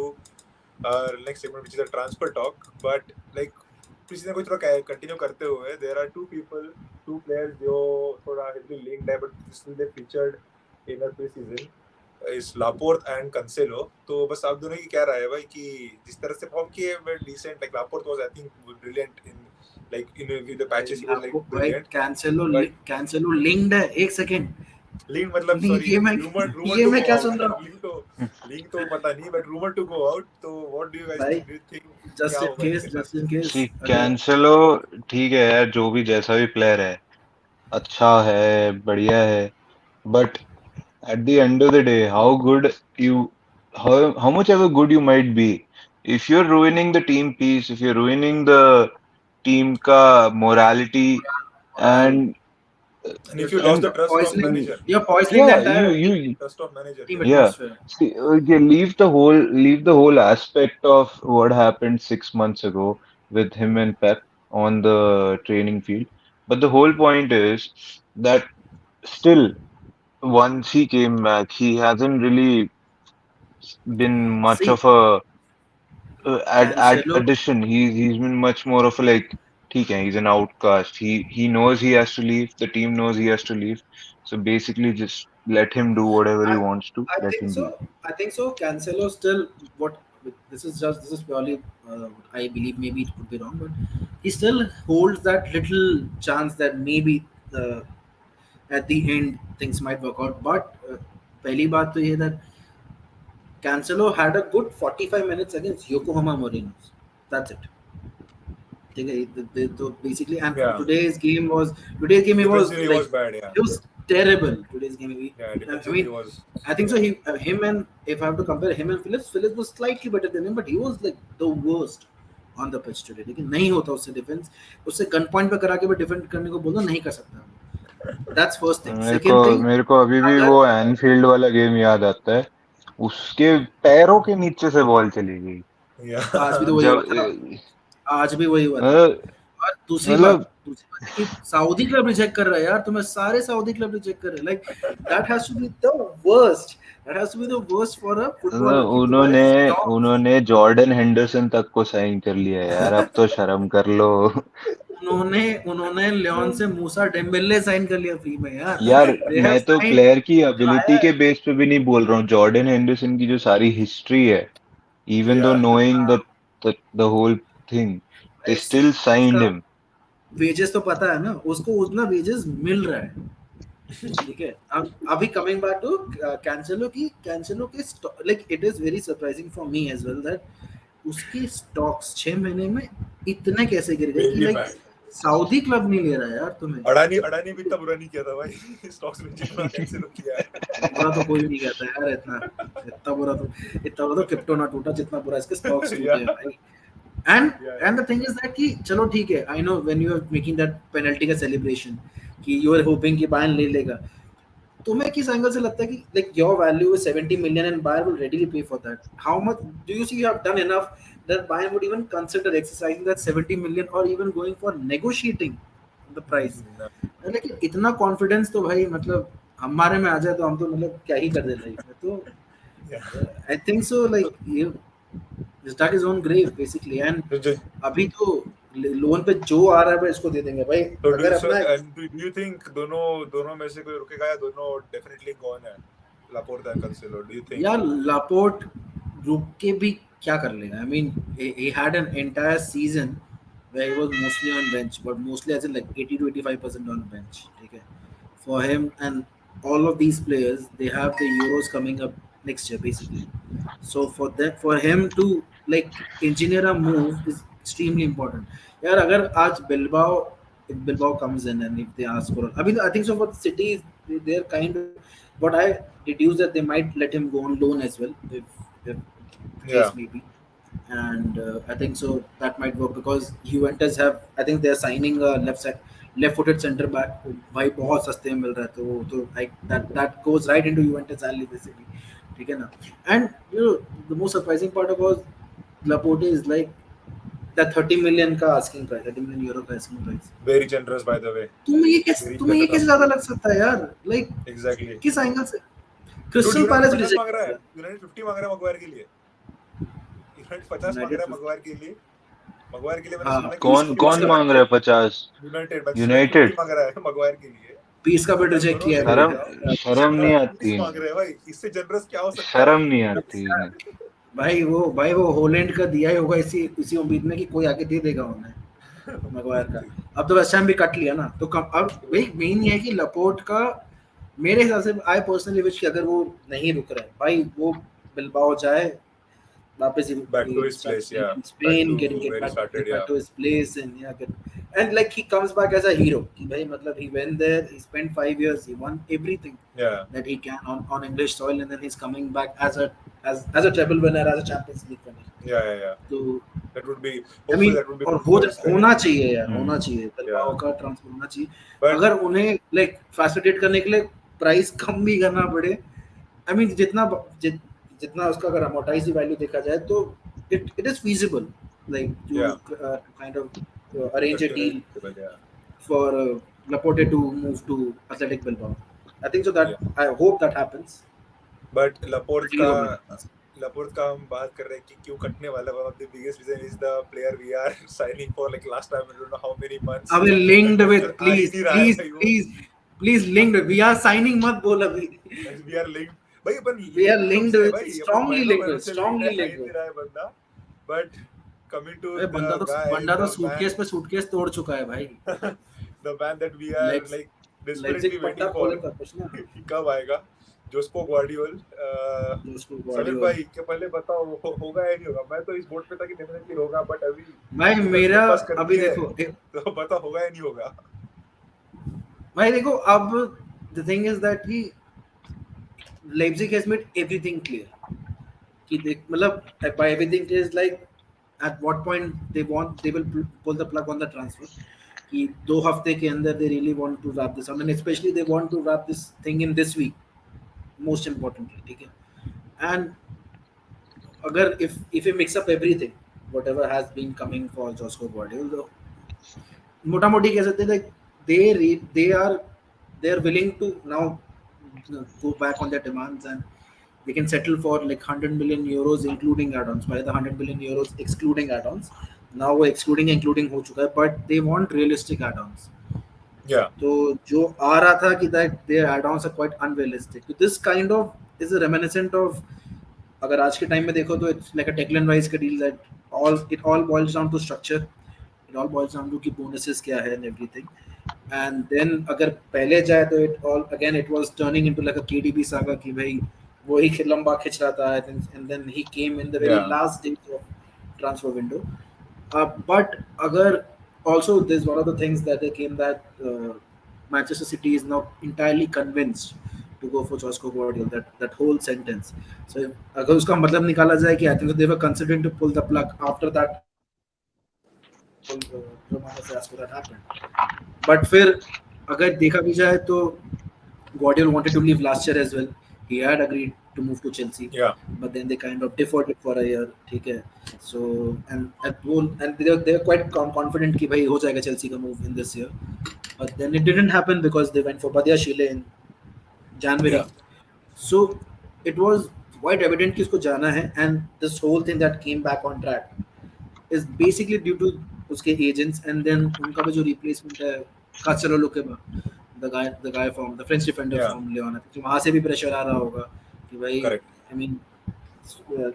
our next segment, which is a transfer talk. But like preseason को थोड़ा continue करते हुए, there are two players जो थोड़ा heavily linked है, but still they featured in our preseason. इस Laporte and कंसेलो. तो बस आप दोनों की क्या राय है भाई कि जिस तरह से परफॉर्म किए वे decent, like Laporte was I think brilliant in, like in with the patches he was like आपको भाई brilliant. Cancelo but Cancelo linked है, एक सेकंड, लिंक मतलब सॉरी, ये मैं रूमर ये टू मैं गो क्या सुन आउट. रहा हूँ लिंक तो पता नहीं, but rumour to go out. तो व्हाट डू यू गाइस भाई, थिंक? डू यू थिंक क्या होगा इसके साथ? जस्ट इन केस See, अगर कैंसेलो ठीक है यार, जो भी जैसा भी प्लेयर है अच्छा है, बढ़िया है. But at the end of the day, you, how much ever good you might be, if you're ruining the team peace, if you're ruining the team ka morality, moral, and And if you lost and the trust of manager, you're poisoning the yeah, entire trust of manager, team yeah. yeah. atmosphere. See, okay, leave the whole aspect of what happened 6 months ago with him and Pep on the training field. But the whole point is that still, once he came back, he hasn't really been much See, of a Cancelo, addition. He's been much more of a like, ठीक है, he's an outcast. He knows he has to leave. The team knows he has to leave. So basically, just let him do whatever he I wants to. I Let think him so. be. I think so. Cancelo still what this is purely I believe, maybe it could be wrong, but he still holds that little chance that maybe uh, at the end things might work out. But पहली बात तो ये that Cancelo had a good 45 minutes against Yokohama Marinos. That's it. ठीक है, तो basically, and Yeah, today's game he was defensively like was bad, yeah. he was terrible. Today's game, Yeah, I defensively mean, was, I think so. yeah. Him and if I have to compare him and Phillips was slightly better than him, but he was like the worst on the pitch today. लेकिन नहीं होता उससे defence, उससे gun point पे करा के भी defend करने को बोलो, नहीं कर सकता. That's first thing. Second thing, मेरे को अभी भी अगर वो एनफील्ड वाला गेम याद आता है. उसके पैरों के नीचे से बॉल चली गई. आज भी तो Yeah. वही हुआ जब था, आज भी वही हुआ था. मतलब और मतलब दूसरी बात है कि सऊदी क्लब रिजेक्ट कर रहा है यार, तुम्हें सारे सऊदी क्लब रिजेक्ट कर रहे हैं, like that has to be the worst, that has to be the worst for a footballer कि तुम्हारे उन्होंने स्टॉक्स, उन्होंने जॉर्डन हेंडरसन तक को साइन कर लिया यार. अब तो शर्म कर लो. उन्होंने उन्होंने लियोन से मूसा डेम्बेले साइन कर लिया फ्री में यार, यार दे हैव मैं तो साइंड, प्लेयर की दिखाया एबिलिटी है के बेस पे भी नहीं बोल रहा हूँ. जॉर्डन हेंडरसन की जो सारी हिस्ट्री है, even though Yeah. knowing the whole thing, they भाई, still signed उसका him. वेजेस तो पता है ना उसको, उतना वेजेस मिल रहा है, ठीक है. अब अभी कमिंग बैक टू कैंसेलो के like it is very surprising for me as well that उसके स्टॉक्स 6 महीने में इतने कैसे गिर गए कि Really like bad. Saudi club नहीं ले रहा यार तुम्हें। अडानी भी इतना बुरा नहीं किया था भाई स्टॉक्स में जितना कैंसिलो किया है। बुरा तो कोई नहीं कहता यार इतना। इतना बुरा तो क्रिप्टो ना टूटा जितना बुरा इसके स्टॉक्स टूटे हैं Yeah, भाई। And yeah, and the thing is that कि चलो ठीक है, I know when you are making that penalty का सेलिब्रेशन कि यू आर होपिंग कि बायर्न ले लेगा, तुम्हें किस एंगल से लगता है कि like your value is 70 million and Bayern will readily pay for that? How much do you see you have done enough that Bayern would even consider exercising that 70 million or even going for negotiating the price? No, लेकिन इतना confidence तो भाई मतलब हमारे में आ जाए तो हम तो मतलब क्या ही कर दे लाइफ में। तो yeah. आई थिंक सो लाइक ये dug his own grave basically। and So, अभी तो लोन पे जो आ रहा है भाई इसको दे देंगे भाई। अगर अपना do you think दोनों में से कोई रुकेगा या दोनों definitely gone है? Laporte and Cancelo, do you think? यार लापोर्ट रुक के भी क्या कर लेगा? I mean he had an entire season where he was mostly on bench, but mostly as in like 80 to 85% on bench, ठीक है? For him and all of these players, they have the Euros coming up next year basically. So for him to like engineer a move is extremely important. यार अगर आज Bilbao, if Bilbao comes in and if they ask for, I mean I think so for City they're kind of, but I deduce that they might let him go on loan as well if the Yeah, case may be. And I think so that might work because Juventus have, I think they're signing a left-footed centre back भाई बहुत सस्ते में मिल रहा है, तो वो तो like that goes right into Juventus alley basically, ठीक है ना? And you know the most surprising part about Laporte is like that 30 million का asking price, 30 million euro का asking price। very generous by the way. तुम्हें ये कैसे ज्यादा लग सकता है यार? like Exactly. किस एंगल से? Dude, क्रिस्टल United पैलेस 50 मांग रहा है, रिजेक्ट United 50 मांग रहा है मगवायर के लिए, United 50 मांग रहा है मगवायर के लिए मैंने हाँ, सुना है कि कौन 50 कौन मांग मांग रहा है 50? United मैंने सुना है 50 यूनाइटेड? मांग रहा है मगवायर के लिए। पीस का भी तो मैं रिजेक्ट दोनों किया से है शर्म भाई। शर्म नहीं 30 आती मांग इन्हें, रहे हैं भाई, इससे जनरस क्या हो सकता है? शर्म नहीं आती इन्हें। भाई वो होलैंड का दिया ही होगा इसी उम्मीद में कि कोई आके दे देगा उन्हें मगवायर का। अब तो वेस्ट हैम भी कट लिया ना, तो कम अब भाई मेन ये है कि लपोर्ट का मेरे हिसाब से आई पर्सनली विश कि अगर वो नहीं रुक रहा है भाई वो बिलबाओ जाए वापस Back to his start place, playing yeah. in Back Spain, to get where he started, back yeah. to his place and yeah, and like he comes back as a hero कि भाई मतलब he went there, he spent 5 years, he won everything Yeah, that he can on English soil, and then he's coming back as a treble winner, as a Champions League winner। yeah. तो That would be, I hopefully mean that would be और good for his career. होना चाहिए यार, होना हम्म। चाहिए Yeah, Bilbao का transfer होना चाहिए। but अगर उन्हें लाइक फैसिलिटेट करने के लिए प्राइस कम भी करना पड़े, आई मीन जितना उसका अगर अमोर्टाइज वैल्यू देखा जाए तो it is feasible like to yeah, kind of arrange a deal yeah, for Laporte to move to Athletic Bilbao। I think so that yeah. I hope that happens। But Deal होना चाहिए। Laporte का हम बात कर रहे हैं कि क्यों कटने वाला है। One of the biggest reason is the player we are signing for like last time I don't know how many months। अभी linked with आ ही नहीं रहा है भाई वो। please linked with, we are signing मत बोल अभी। We are linked भाई, अपन We are linked कब linked से है with, भाई, अपन strongly महीनों linked महीनों with, से strongly linked है, आ ही linked नहीं with। रहा है बंदा। But coming to the बंदा guy, तो the सूटकेस man, पे सूटकेस तोड़ चुका है भाई। the man that we are let's like desperately let's पट्टा waiting for खोले का कुछ ना। कि कब आएगा, जोस्को ग्वार्डियोल। जोस्को समीर ग्वार्डियोल भाई क्या पहले बताओ होगा या नहीं होगा? मैं तो इस बोट पे था कि डेफिनेटली होगा, बट अभी भाई मेरा बस कर अभी दी है, देखो तो पता होगा या नहीं होगा। भाई देखो अब the thing is that he Leipzig has made everything clear कि देख मतलब by everything is like at what point they will pull the plug on the transfer कि 2 हफ्ते के अंदर they really want to wrap this up, and especially they want to wrap this thing in this week most importantly, ठीक है? And अगर if we mix up everything whatever has been coming for Josko Gvardiol, तो मोटा मोटी कह सकते हैं like they are willing to now go back on their demands, and they can settle for like 100 million euros including add-ons, by the 100 million euros excluding add-ons, now वो excluding including हो चुका है, but they want realistic add-ons। Yeah, तो जो आ रहा था कि that their add-ons are quite unrealistic, so this kind of is a reminiscent of, अगर आज के टाइम में देखो तो it's like a Declan Rice का deal that all boils down to structure, it all boils down to कि bonuses क्या है and everything, and then अगर पहले जाए तो it all again it was turning into like a KDB saga कि भाई वही लंबा खिंच रहा था, and then he came in the very yeah, last days of transfer window। but अगर Also, there's one of the things that they came that Manchester City is now entirely convinced to go for Josko Gvardiol. That whole sentence. So अगर उसका मतलब निकाला जाए कि I think they were considering to pull the plug after that whole Romano fiasco that happened. But फिर अगर देखा भी जाए तो Guardiola wanted to leave last year as well. He had agreed to move to Chelsea, Yeah, but then they kind of deferred it for a year. ठीक है. So and they were quite confident कि भाई हो जाएगा Chelsea का move in this year. But then it didn't happen because they went for Badiashile in yeah, January. So it was quite evident कि उसको जाना है, and this whole thing that came back on track is basically due to उसके agents, and then उनका भी जो replacement है Cancelo Laporte, the guy from the French defender yeah. from Lyon. तो वहाँ से भी pressure आ रहा होगा कि भाई Correct. I mean uh,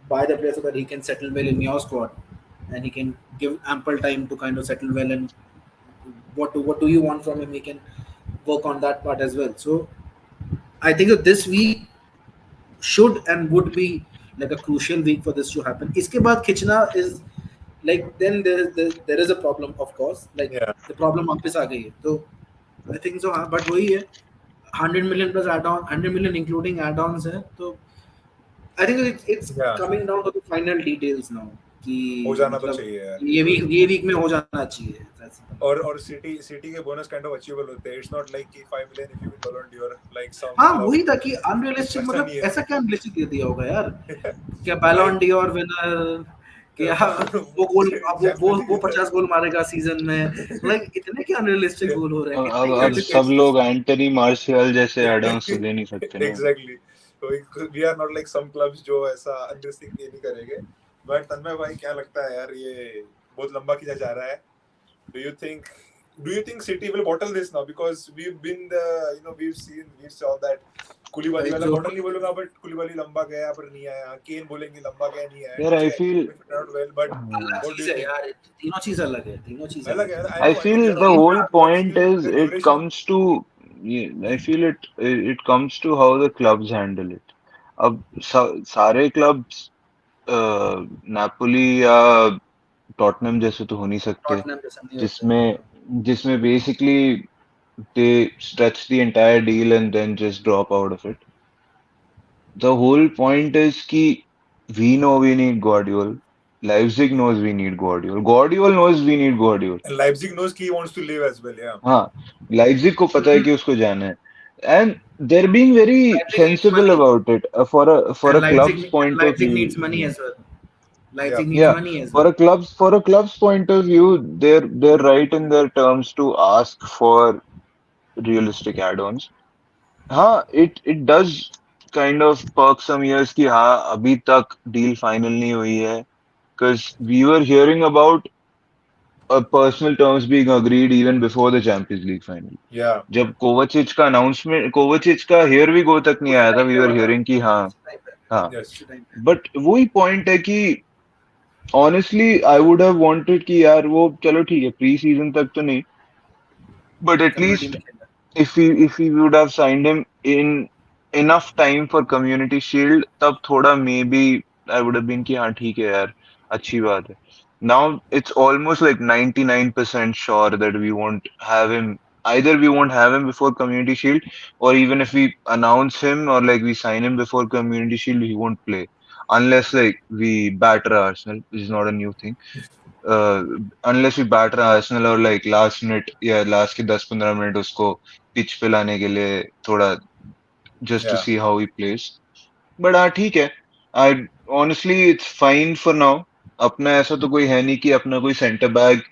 buy the player so that he can settle well in your squad and he can give ample time to kind of settle well, and what do you want from him, he can work on that part as well. So I think that this week should and would be like a crucial week for this to happen. इसके बाद खिंचना is like then there is a problem, of course, like Yeah, the problem वापस आ गई है. तो I think so हाँ, but वही है 100 million plus add-on, 100 million including add-ons है. तो I think it's yeah. coming down to the final details now कि हो जाना तो मतलब चाहिए यार, ये week में हो जाना चाहिए. That's the point. और सिटी के बोनस काइंड ऑफ अचीवेबल होते हैं. इट्स नॉट लाइक कि 5 million if you win Ballon d'Or like some हाँ वही था क्लब. कि अनरियलिस्टिक, ऐसा मतलब नहीं है. ऐसा क्या अनरियलिस्टिक दे दिया होगा यार. क्या बैलन लाइक डी'ओर विनर, क्या वो गोल, अब वो चैंपियंस 50 गोल मारेगा सीजन में. लाइक इतने क्या अनरियलिस्टिक लीग गोल हो रहे हैं, अब कितने क्या अब विनर. सब अनरियलिस्टिक. लोग एंटनी मार्शियल जैसे एडम्स तो दे नहीं सकते ना. एग्जैक्टली. तो we are not like some clubs जो ऐसा अनरिस्टिक ये नहीं करेंगे. बट तन्मय भाई क्या लगता है यार, ये बहुत लंबा खींचा जा रहा है. do you think do you think City will bottle this now? Because we've been the, we saw that कुलीबाली भाई वाला जो बॉटल नहीं बोलूंगा, बट कुलीबाली लंबा गया पर नहीं आया. केन बोलेंगे लंबा गया नहीं आया. यार ठीक आई है, फील नॉट वेल, बट अलग व्हाट डू चीज यू है थिंक? यार, तीनों चीज अलग है, तीनों चीज अलग अलग है. है. I I know feel we are the all whole fan, but point still is the it duration. comes to I feel it comes to how the clubs handle it. अब सारे clubs नापोली या Tottenham जैसे तो हो नहीं सकते Tottenham जैसा नहीं होता है. जिसमें जिसमें basically they stretch the entire deal and then just drop out of it. The whole point is कि we know we need Guardiola. Leipzig knows we need Guardiola. Guardiola knows we need Guardiola. And Leipzig knows he wants to leave as well. Yeah. हाँ, Leipzig को पता है कि उसको जाना है. And they're being very Leipzig needs sensible money, about it. For a club's and point of Leipzig view. needs money as well. Yeah. Leipzig needs Yeah, money as well. for a club's point of view, they're right in their terms to ask for realistic add-ons. हाँ, it does kind of perk some ears कि हाँ अभी तक deal final नहीं हुई है, because we were hearing about personal terms being agreed even before the Champions League final. Yeah. जब कोवाचिच का here we go तक नहीं उसी आया था, टाइम we पे were हुआ था, hearing कि हाँ उसी टाइम पे, हाँ, Yes. उसी टाइम पे. but वही point है कि honestly I would have wanted कि यार वो चलो ठीक है प्री सीजन तक तो नहीं, but at कम्युनिटी least में खेला. if we would have signed him in enough time for Community Shield, तब थोड़ा maybe I would have been कि हाँ ठीक है यार अच्छी बात है. Now it's almost like 99% sure that we won't have him. Either we won't have him before Community Shield, or even if we announce him or like we sign him before Community Shield, he won't play. Unless like we batter Arsenal, which is not a new thing. uh, unless we batter Arsenal और like last minute या last के 10-15 minute उसको pitch पे लाने के लिए थोड़ा just to Yeah. see how he plays. But हाँ ठीक है. I honestly it's fine for now. अपना ऐसा तो कोई है नहीं कि अपना कोई सेंटर बैक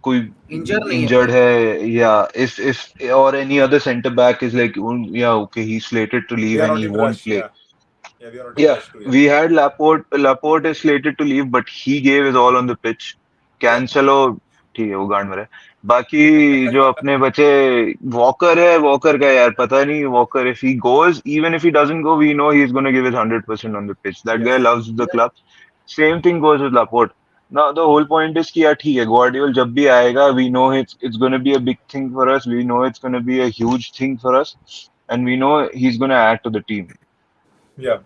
कोई इंजर नहीं है injured भाई. है या if or any other center back is like yeah okay he's slated to We leave are and not he in won't rush. play. Yeah. Yeah, we are not in Yeah, rush to. Yeah. we had Laporte is slated to leave, but he gave his all on the pitch. Yeah. Cancelo, ठीक है वो गांड में है. बाकी जो अपने बचे वॉकर है, वॉकर का यार पता नहीं walker if he goes, even if he doesn't go, we know he's going to give his 100% on the pitch. That guy Yes. loves the club. Same thing goes with Laporte. Now the whole point is कि यार ठीक है Guardiola जब भी आएगा, we know it's going to be a big thing for us. We know it's going to be a huge thing for us, and we know he's going to add to the team. Yeah.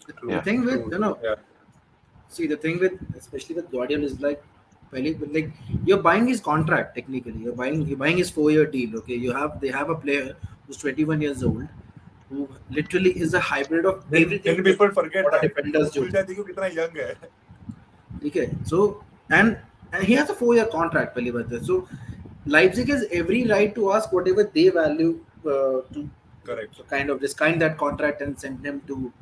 The True. Yeah. thing with True. True. Yeah. see the thing with especially with Guardiola is like पहले like you're buying his contract technically. You're buying his 4 year deal. Okay, they have a player who's 21 years old who literally is a hybrid of Many everything that people forget what a that. defenders वो do. भूल जाते हैं कि वो कितना young है. Okay, so and he has a 4 year contract पहली बात है. So Leipzig has every right to ask whatever they value to Correct. kind of discount that contract and send him to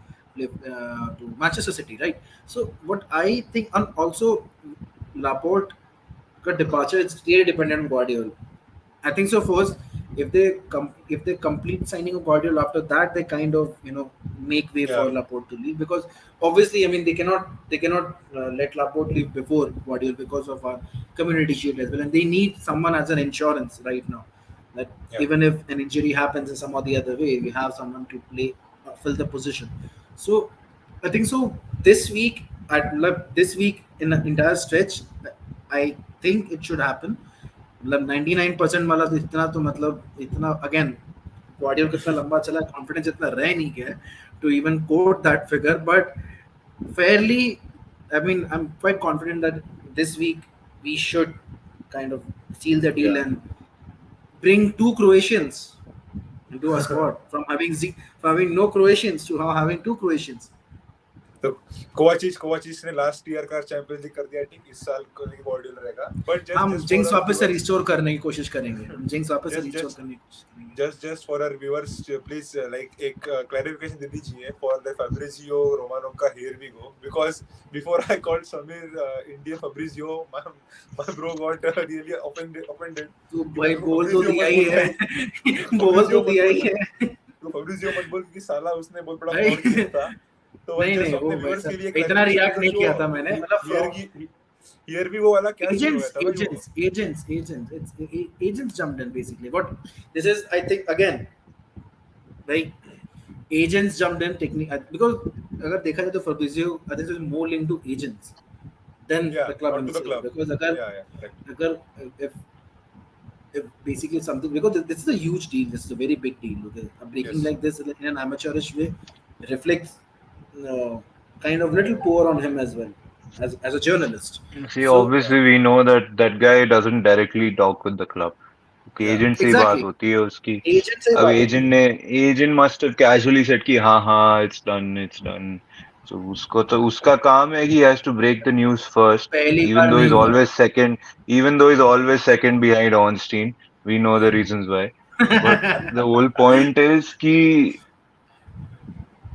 Manchester City, right? So what I think, and also Laporte departure is clearly dependent on Guardiola. I think so. First, if they complete signing of Guardiola, after that they kind of make way Yeah. for Laporte to leave, because obviously I mean they cannot let Laporte leave before Guardiola because of our community shield as well, and they need someone as an insurance right now. That Yeah. even if an injury happens in some or the other way, we have someone to play fill the position. So I think so. This week, this week in the entire stretch, I think it should happen. मतलब 99% वाला तो इतना, तो मतलब इतना again Guardiola कितना लंबा चला, कॉन्फिडेंस इतना रह नहीं गया to even quote that figure, but fairly, I mean, I'm quite confident that this week we should kind of seal the deal Yeah. and bring two Croatians into our squad, from having no Croatians to now having two Croatians. तो कोवाचिच ने last year का champions league कर दिया. ठीक, इस साल को Guardiola रहेगा. But हम just for जिंक्स our वापस से viewers, रिस्टोर करने की कोशिश करेंगे. हम जिंक्स वापस से रिस्टोर just करने की कोशिश करेंगे. just for our viewers, please like एक clarification दे दीजिए for the Fabrizio Romano का here we go, because before I called Samir Indian Fabrizio, my bro got really offended. तो कि भाई मेरे को बोल तो Fabrizio दिया मत ही बोल है. भाई. बोल तो Fabrizio मत दिया बोल. ही है तो Fabrizio मत बोल क्योंकि साला उसने बहुत बड़ा भाई. fraud किया था. तो नहीं जस्ट नहीं, वो अपने viewers के वैसा लिए इतना clarification रिएक्ट दे दो नहीं कि किया वो था मैंने, मतलब here we go वाला क्या सीन हो गया agents था भाई वो. agents jumped in basically. What this is, I think, again, like agents jumped in technique, because अगर देखा जाए तो Fabrizio I think is more linked to agents than Yeah, the club not to the himself, club. because Yeah, correct. अगर if basically something, because this is a huge deal, this is a very big deal. Okay, a breaking Yes. like this in an amateurish way reflects uh, kind of little poor on him as well, as a journalist. See, So Yeah, obviously we know that that guy doesn't directly talk with the club. क्योंकि yeah, agent से ही बात exactly, होती है उसकी. agent से अब बात होती है. Agent must have casually said कि हाँ हाँ इट्स डन. So उसको तो उसका काम है कि he has to break the news first, पहली even बार though नहीं he's हुआ. always second, even though he's always second behind Ornstein. We know the reasons why. But the whole point is कि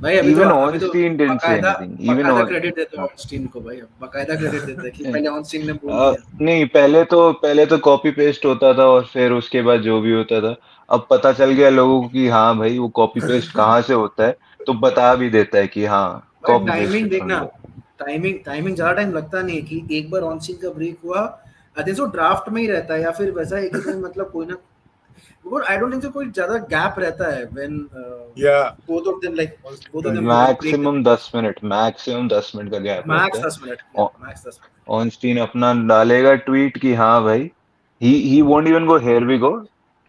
भाई even अभी तो Ornstein didn't say बकायदा anything. Even बकायदा on. Credit देते हैं ऑस्टिन को भाई, बकायदा क्रेडिट देते हैं कि हाँ. पहले ऑस्टिन ने बोल दिया. नहीं, पहले तो कॉपी पेस्ट होता था और फिर उसके बाद जो भी होता था. अब पता चल गया लोगों को कि हाँ भाई वो कॉपी पेस्ट कहाँ से होता है, तो बता भी देता है कि हाँ भाई कॉपी टाइमिंग पेस्टेड फ्रॉम देखना, हियर. टाइमिंग ज्यादा टाइम लगता नहीं है, कि एक बार ऑनस्क्रीन का ब्रेक हुआ आई थिंक सो ड्राफ्ट में ही रहता है, या फिर वैसा है कि भाई मतलब कोई ना, because I don't think so कोई ज्यादा गैप रहता है when yeah. Both of them break the maximum 10 minute का गैप रहता मैक्स है. 10 मिनट का, मैक्स 10 मिनट. ऑनस्टीन अपना डालेगा ट्वीट कि हाँ भाई, he won't even go here we go,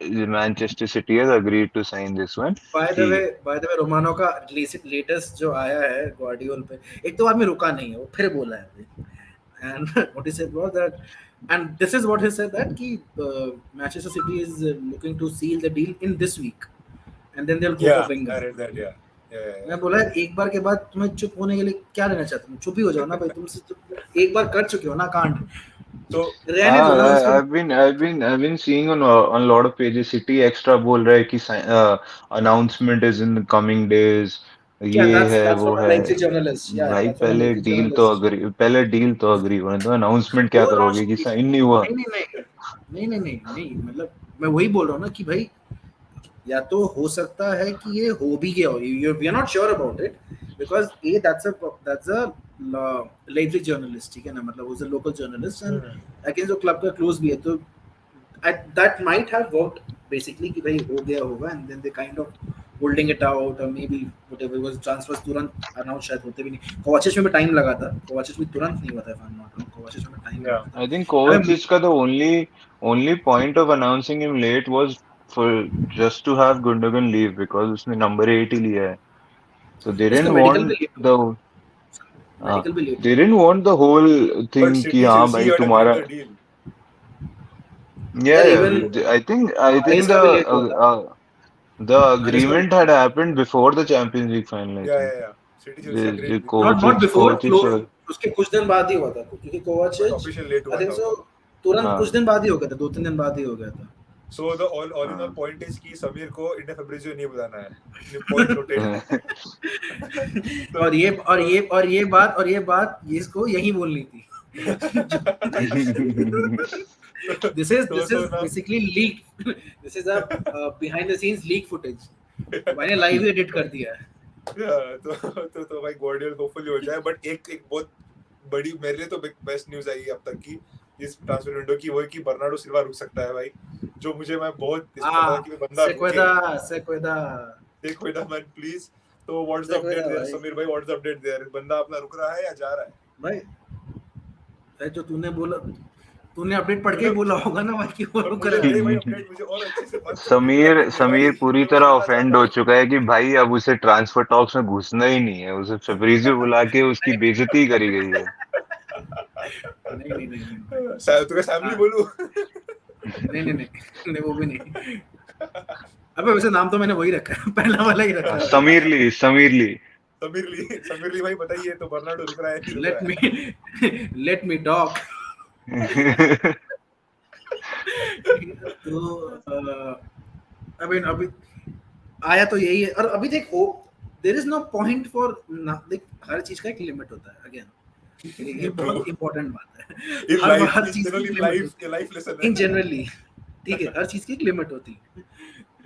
Manchester City has agreed to sign this one. कि बाय द वे रोमानो का लेटेस्ट जो आया है गार्डियोल पे, एक तो आदमी रुका नहीं है, वो फिर बोला है. And what he said was that, and this is what he said, that ki Manchester City is looking to seal the deal in this week, and then they'll go for Yeah, Wenger. I read that. Yeah. मैं बोला एक बार के बाद तुम्हें चुप होने के लिए क्या लेना चाहते हो, चुप ही हो जाओ ना भाई, एक बार कर चुके हो ना कांड, So रहने दो ना उसको. I've been seeing on a lot of pages City extra बोल रहा है कि announcement is in the coming days. Yeah, ये है that's वो from a है. Leipzig journalist. Yeah, भाई that's from a Leipzig journalist. पहले डील तो अग्री होने दो. अनाउंसमेंट क्या वो करोगे कि announcement साइन नहीं हुआ. नहीं, मतलब मैं वही बोल रहा हूँ ना कि भाई या तो हो सकता है कि ये हो भी गया हो, we are not sure about it, because a that's a Leipzig journalist, ठीक है ना, मतलब वो is a local journalist, and again जो क्लब का क्लोज भी है, तो that might have worked basically कि भाई हो गया होगा, and then they kind of holding it out, or maybe whatever was transfers तुरंत अनाउंस शायद होते भी नहीं. कोवाचिच में भी टाइम लगा था, कोवाचिच भी तुरंत नहीं हुआ था, if I'm not wrong, कोवाचिच में टाइम yeah, लगा था. I think I mean, Kovacic का the only point of announcing him late was for just to have Gundogan leave because उसने number 8 ही लिया है. So they इसका didn't मेडिकल want पे लिया the मेडिकल भी लेट they हुआ। didn't want the whole But thing कि City हाँ Chelsea भाई had agreed तुम्हारा the deal. yeah यार yeah इवन I think मारेस का भी लेट हुआ था। the मारेस का भी agreement had happened before the Champions League final I Yeah, think yeah, yeah. City Chelsea agreed the with the not Kovacic before Kovacic close, उसके कुछ दिन बाद ही हुआ था, क्योंकि but कोवाचिच official late आई हुआ थिंक था सो वो. तुरंत कुछ हाँ दिन बाद ही हो गया था, 2-3 दिन बाद ही हो गया था। So the all in all हाँ point is कि समीर को इंडिया फेब्रिजियो नहीं बुलाना है. Point noted. तो और ये बात इसको यही बोलनी थी। तो दिस इज ना basically leak, this is a behind the scenes leak footage, मैंने लाइव ही एडिट कर दिया है। तो भाई गॉर्डियल होपफुली हो जाए. बट एक बहुत बड़ी मेरे लिए तो बेस्ट न्यूज आई अब तक की इस ट्रांसफर विंडो की, वो है कि बर्नार्डो सिल्वा रुक सकता है भाई. जो मुझे मैं बहुत इसमें पता था कि बंदा रुके. सेक्वेदा देखो इधर मैन प्लीज. तो व्हाट्स द अपडेट सेक्वेदा देयर भाई। समीर भाई, व्हाट्स द अपडेट देयर? बंदा अपना रुक रहा है या जा रहा है? भाई भाई जो तूने बोला, तूने अपडेट पढ़ के ही तूने बोला होगा ना भाई कि वो और रुक मुझे रहा दे भाई है। अपडेट, मुझे और अच्छे से मत समीर करने दे भाई. समीर पूरी मैं तरह सुनना ऑफेंड चाहता हो हूँ. चुका है कि भाई अब उसे ट्रांसफर टॉक्स में घुसना ही नहीं है, उसे फेब्रिजियो बुला के उसकी बेइज्जती करी गई है। नहीं भाई। तुझे सैमली हाँ, बोलूं? नहीं वो भी नहीं। अबे वैसे नाम तो मैंने वही रखा है, पहला वाला ही रखा है भाई। समीर ली समीर ली भाई बताइए तो बर्नार्डो रुक रहा है नहीं रुक लेट रहा मी लेट मी टॉक। तो आई मीन अभी आया तो यही है, और अभी देख वो there is no point for, देख हर चीज का एक लिमिट होता है। अगेन है. ये ट्रू. बहुत इंपॉर्टेंट बात है। इन हर लाइफ, हर इन चीज की जनरल एक इन लिमिट लाइफ होती के लाइफ लेसन है, इन है. जनरली। ठीक है, हर चीज की एक लिमिट होती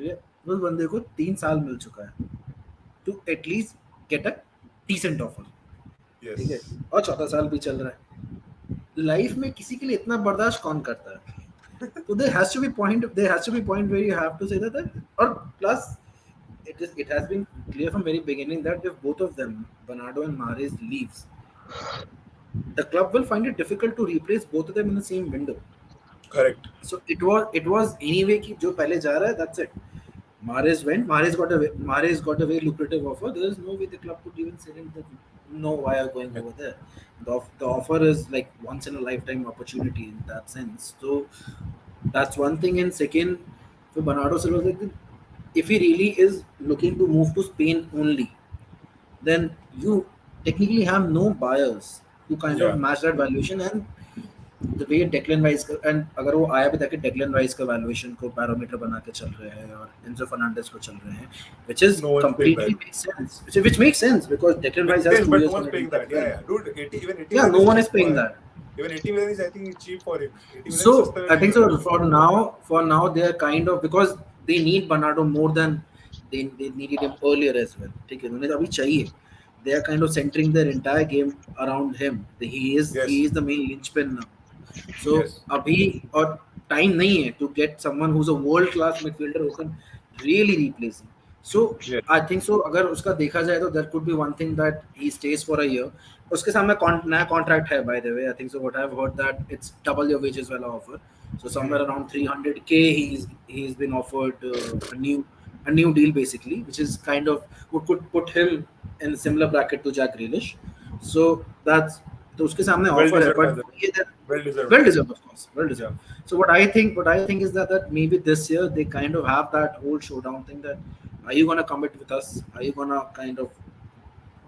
है। उस बंदे को 3 साल मिल चुका है to at least get a decent offer. ठीक है, यस. और चौथा साल भी चल रहा है। लाइफ में किसी के लिए इतना बर्दाश्त कौन करता है? तो there has to be point where you have to say that, or plus it has been clear from very beginning that if both of them, Bernardo and Mahrez, leaves, the club will find it difficult to replace both of them in the same window. Correct. So it was anyway कि जो पहले जा रहा है, that's it. Mahrez went. Mahrez got a very lucrative offer. There is no way the club could even say him that no, why are you going over there? The offer is like once in a lifetime opportunity in that sense. So that's one thing. And second, for Bernardo Silva, like, if he really is looking to move to Spain only, then you technically have no buyers to kind या of match that valuation. And the way Declan Rice and अगर वो आया भी था कि Declan Rice का valuation को parameter बना के चल रहे हैं और Enzo Fernandez को चल रहे हैं, which is no one paying completely that. makes sense, which makes sense because Declan Rice Makes has sense, two but no years on one's a paying deal as that. Yeah, well. yeah, dude. 80, even 80 Yeah, million no is one cheap is for paying him. that. Even 80 million is, I think, cheap for him. 80 million is So सस्ता है I think खेलने so का. for now they are kind of, because they need Bernardo more than they needed him earlier as well. ठीक है, उन्हें अभी चाहिए. They are kind of centering their entire game around him. He Yes, is the main linchpin now. So yes, अभी और time नहीं है to get someone who's a world class midfielder who can really replace him. So yes. I think so अगर उसका देखा जाए तो there could be one thing that he stays for a year. उसके सामने नया contract है, by the way. I think so what I've heard that it's double your wages वाला offer. So somewhere around 300K he's been offered a new deal basically, which is kind of what could put him in a similar bracket to Jack Grealish. So that's, तो उसके सामने Well offer है, deserved, by but the way. ये Well deserved. well deserved, of course, well Yeah. deserved. So what I think is that maybe this year they kind of have that whole showdown thing, that are you gonna commit with us? Are you gonna kind of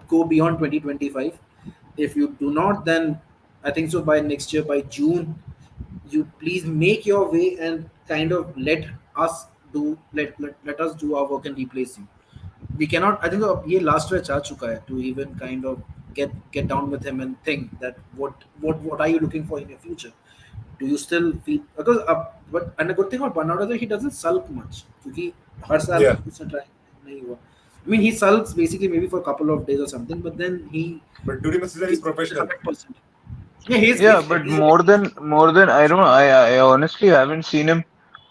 go beyond 2025? If you do not, then I think so by next year, by June, you please make your way and kind of let us do our work and replace you. We cannot, I think ये last stretch आ चुका है to even kind of get down with him and think that what are you looking for in your future? Do you still feel, because but and a good thing about Bernardo is that he doesn't sulk much, क्योंकि हर साल Yeah, उसने try नहीं हुआ. I mean, he sulks basically maybe for a couple of days or something, but then but during the season, he's he's professional. 100%. Yeah, he's Yeah, he's, but he's more than I don't know. I honestly haven't seen him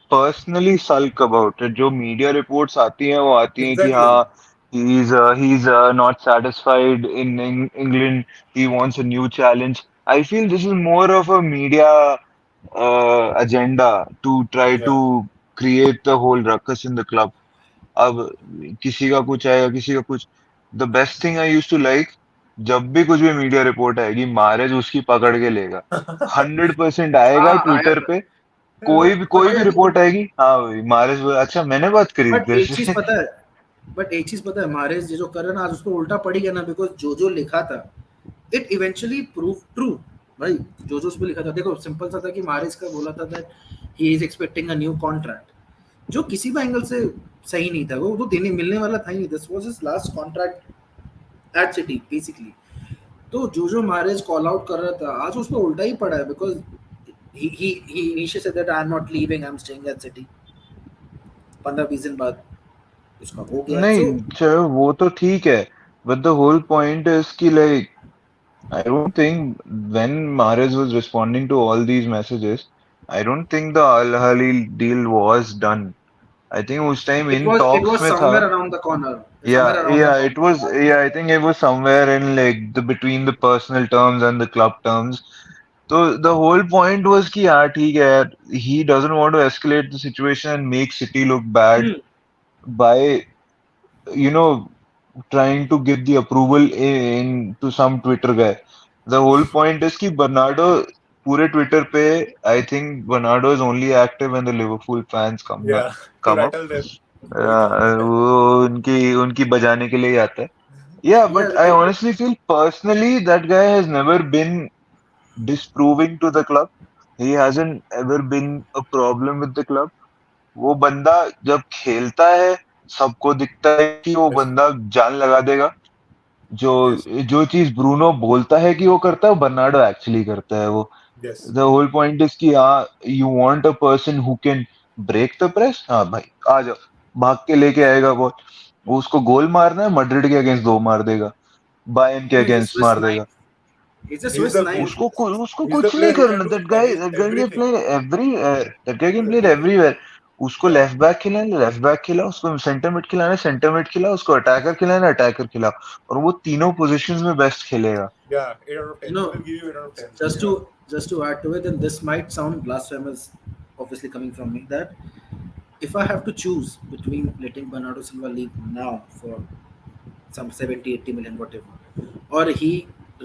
personally sulk about it. जो media reports आती हैं वो आती हैं कि Exactly. हाँ he's not satisfied in England. He wants a new challenge. I feel this is more of a media agenda to try Yeah. to create the whole ruckus in the club. अब किसी का कुछ आएगा किसी का कुछ. The best thing I used to like जब भी कुछ भी मीडिया रिपोर्ट आएगी मारेज उसकी पकड़ के लेगा, 100% आएगा हाँ आया ट्विटर था। पे। और कोई भाई भी अभी रिपोर्ट आएगी, हाँ भाई मारेज, अच्छा मैंने बात करी थी बट तेरे एक चीज से। पता है बट एक चीज पता है हमारे जो कर रहे हैं ना आज उसको उल्टा पड़ी गया ना, बिकॉज जो लिखा था इट इवेंचुअली प्रूव ट्रू। भाई जो उस पे लिखा था, देखो सिंपल सा था कि मारिस का बोला था that he is expecting a new contract, जो किसी भी एंगल से सही नहीं था। वो तो देने मिलने वाला था ही नहीं, this was his last contract at city basically. तो जो मारिस कॉल आउट कर रहा था आज उस पे उल्टा ही पड़ा है, because he initially said that I'm not leaving, I'm staying at City। 15-20 दिन बाद उसका हो गया। नहीं सो चलो वो तो ठीक है, but the whole point is कि like I don't think when Mahrez was responding to all these messages, I don't think the Al Ahly deal was done. I think उस time it in was it talks was में था। somewhere around the corner, somewhere Yeah, around the yeah, corner. it was. Yeah, I think it was somewhere in like the between the personal terms and the club terms. So the whole point was कि हाँ ठीक है यार, he doesn't want to escalate the situation and make City look bad Hmm. by you know trying to give the approval in to some Twitter guy. The whole point is कि Bernardo पूरे Twitter पे I think Bernardo is only active when the Liverpool fans Yeah, to come up. rattle them. वही तो. वो उनकी उनकी बजाने के लिए ही आता है. Yeah, Yeah, but I honestly feel personally that guy has never been disproving to the club. He hasn't ever been a problem with the club. वो बंदा जब खेलता है सबको दिखता है कि वो Yes, बंदा जान लगा देगा. जो yes, जो चीज ब्रूनो बोलता है कि वो करता है वो बर्नार्डो एक्चुअली करता है वो. yes. The whole point is कि हाँ you want a person who can break the press. हाँ भाई आ जाओ, भाग के लेके आएगा बॉल. वो उसको गोल मारना है, मैड्रिड के अगेंस्ट दो मार देगा, बायर्न के no, he's a against Swiss मार knife. देगा. He's a He's Swiss the knife. उसको he's the कुछ नहीं player who can करना. do that guy can everything. Play everywhere. That guy Do can play everything. Everywhere. उसको Yeah, left back खिलाना left back खिला, उसको centre mid खिलाना centre mid खिला, उसको अटैकर खिलाना अटैकर खिला, और वो तीनों पोजीशंस में बेस्ट खेलेगा. yeah. 8 out of 10. You He know, will give you 8 out of 10. just Yeah, to add to it, and this might sound blasphemous, obviously coming from me, that if I have to choose between letting Bernardo Silva leave now for some 70-80 million whatever, or he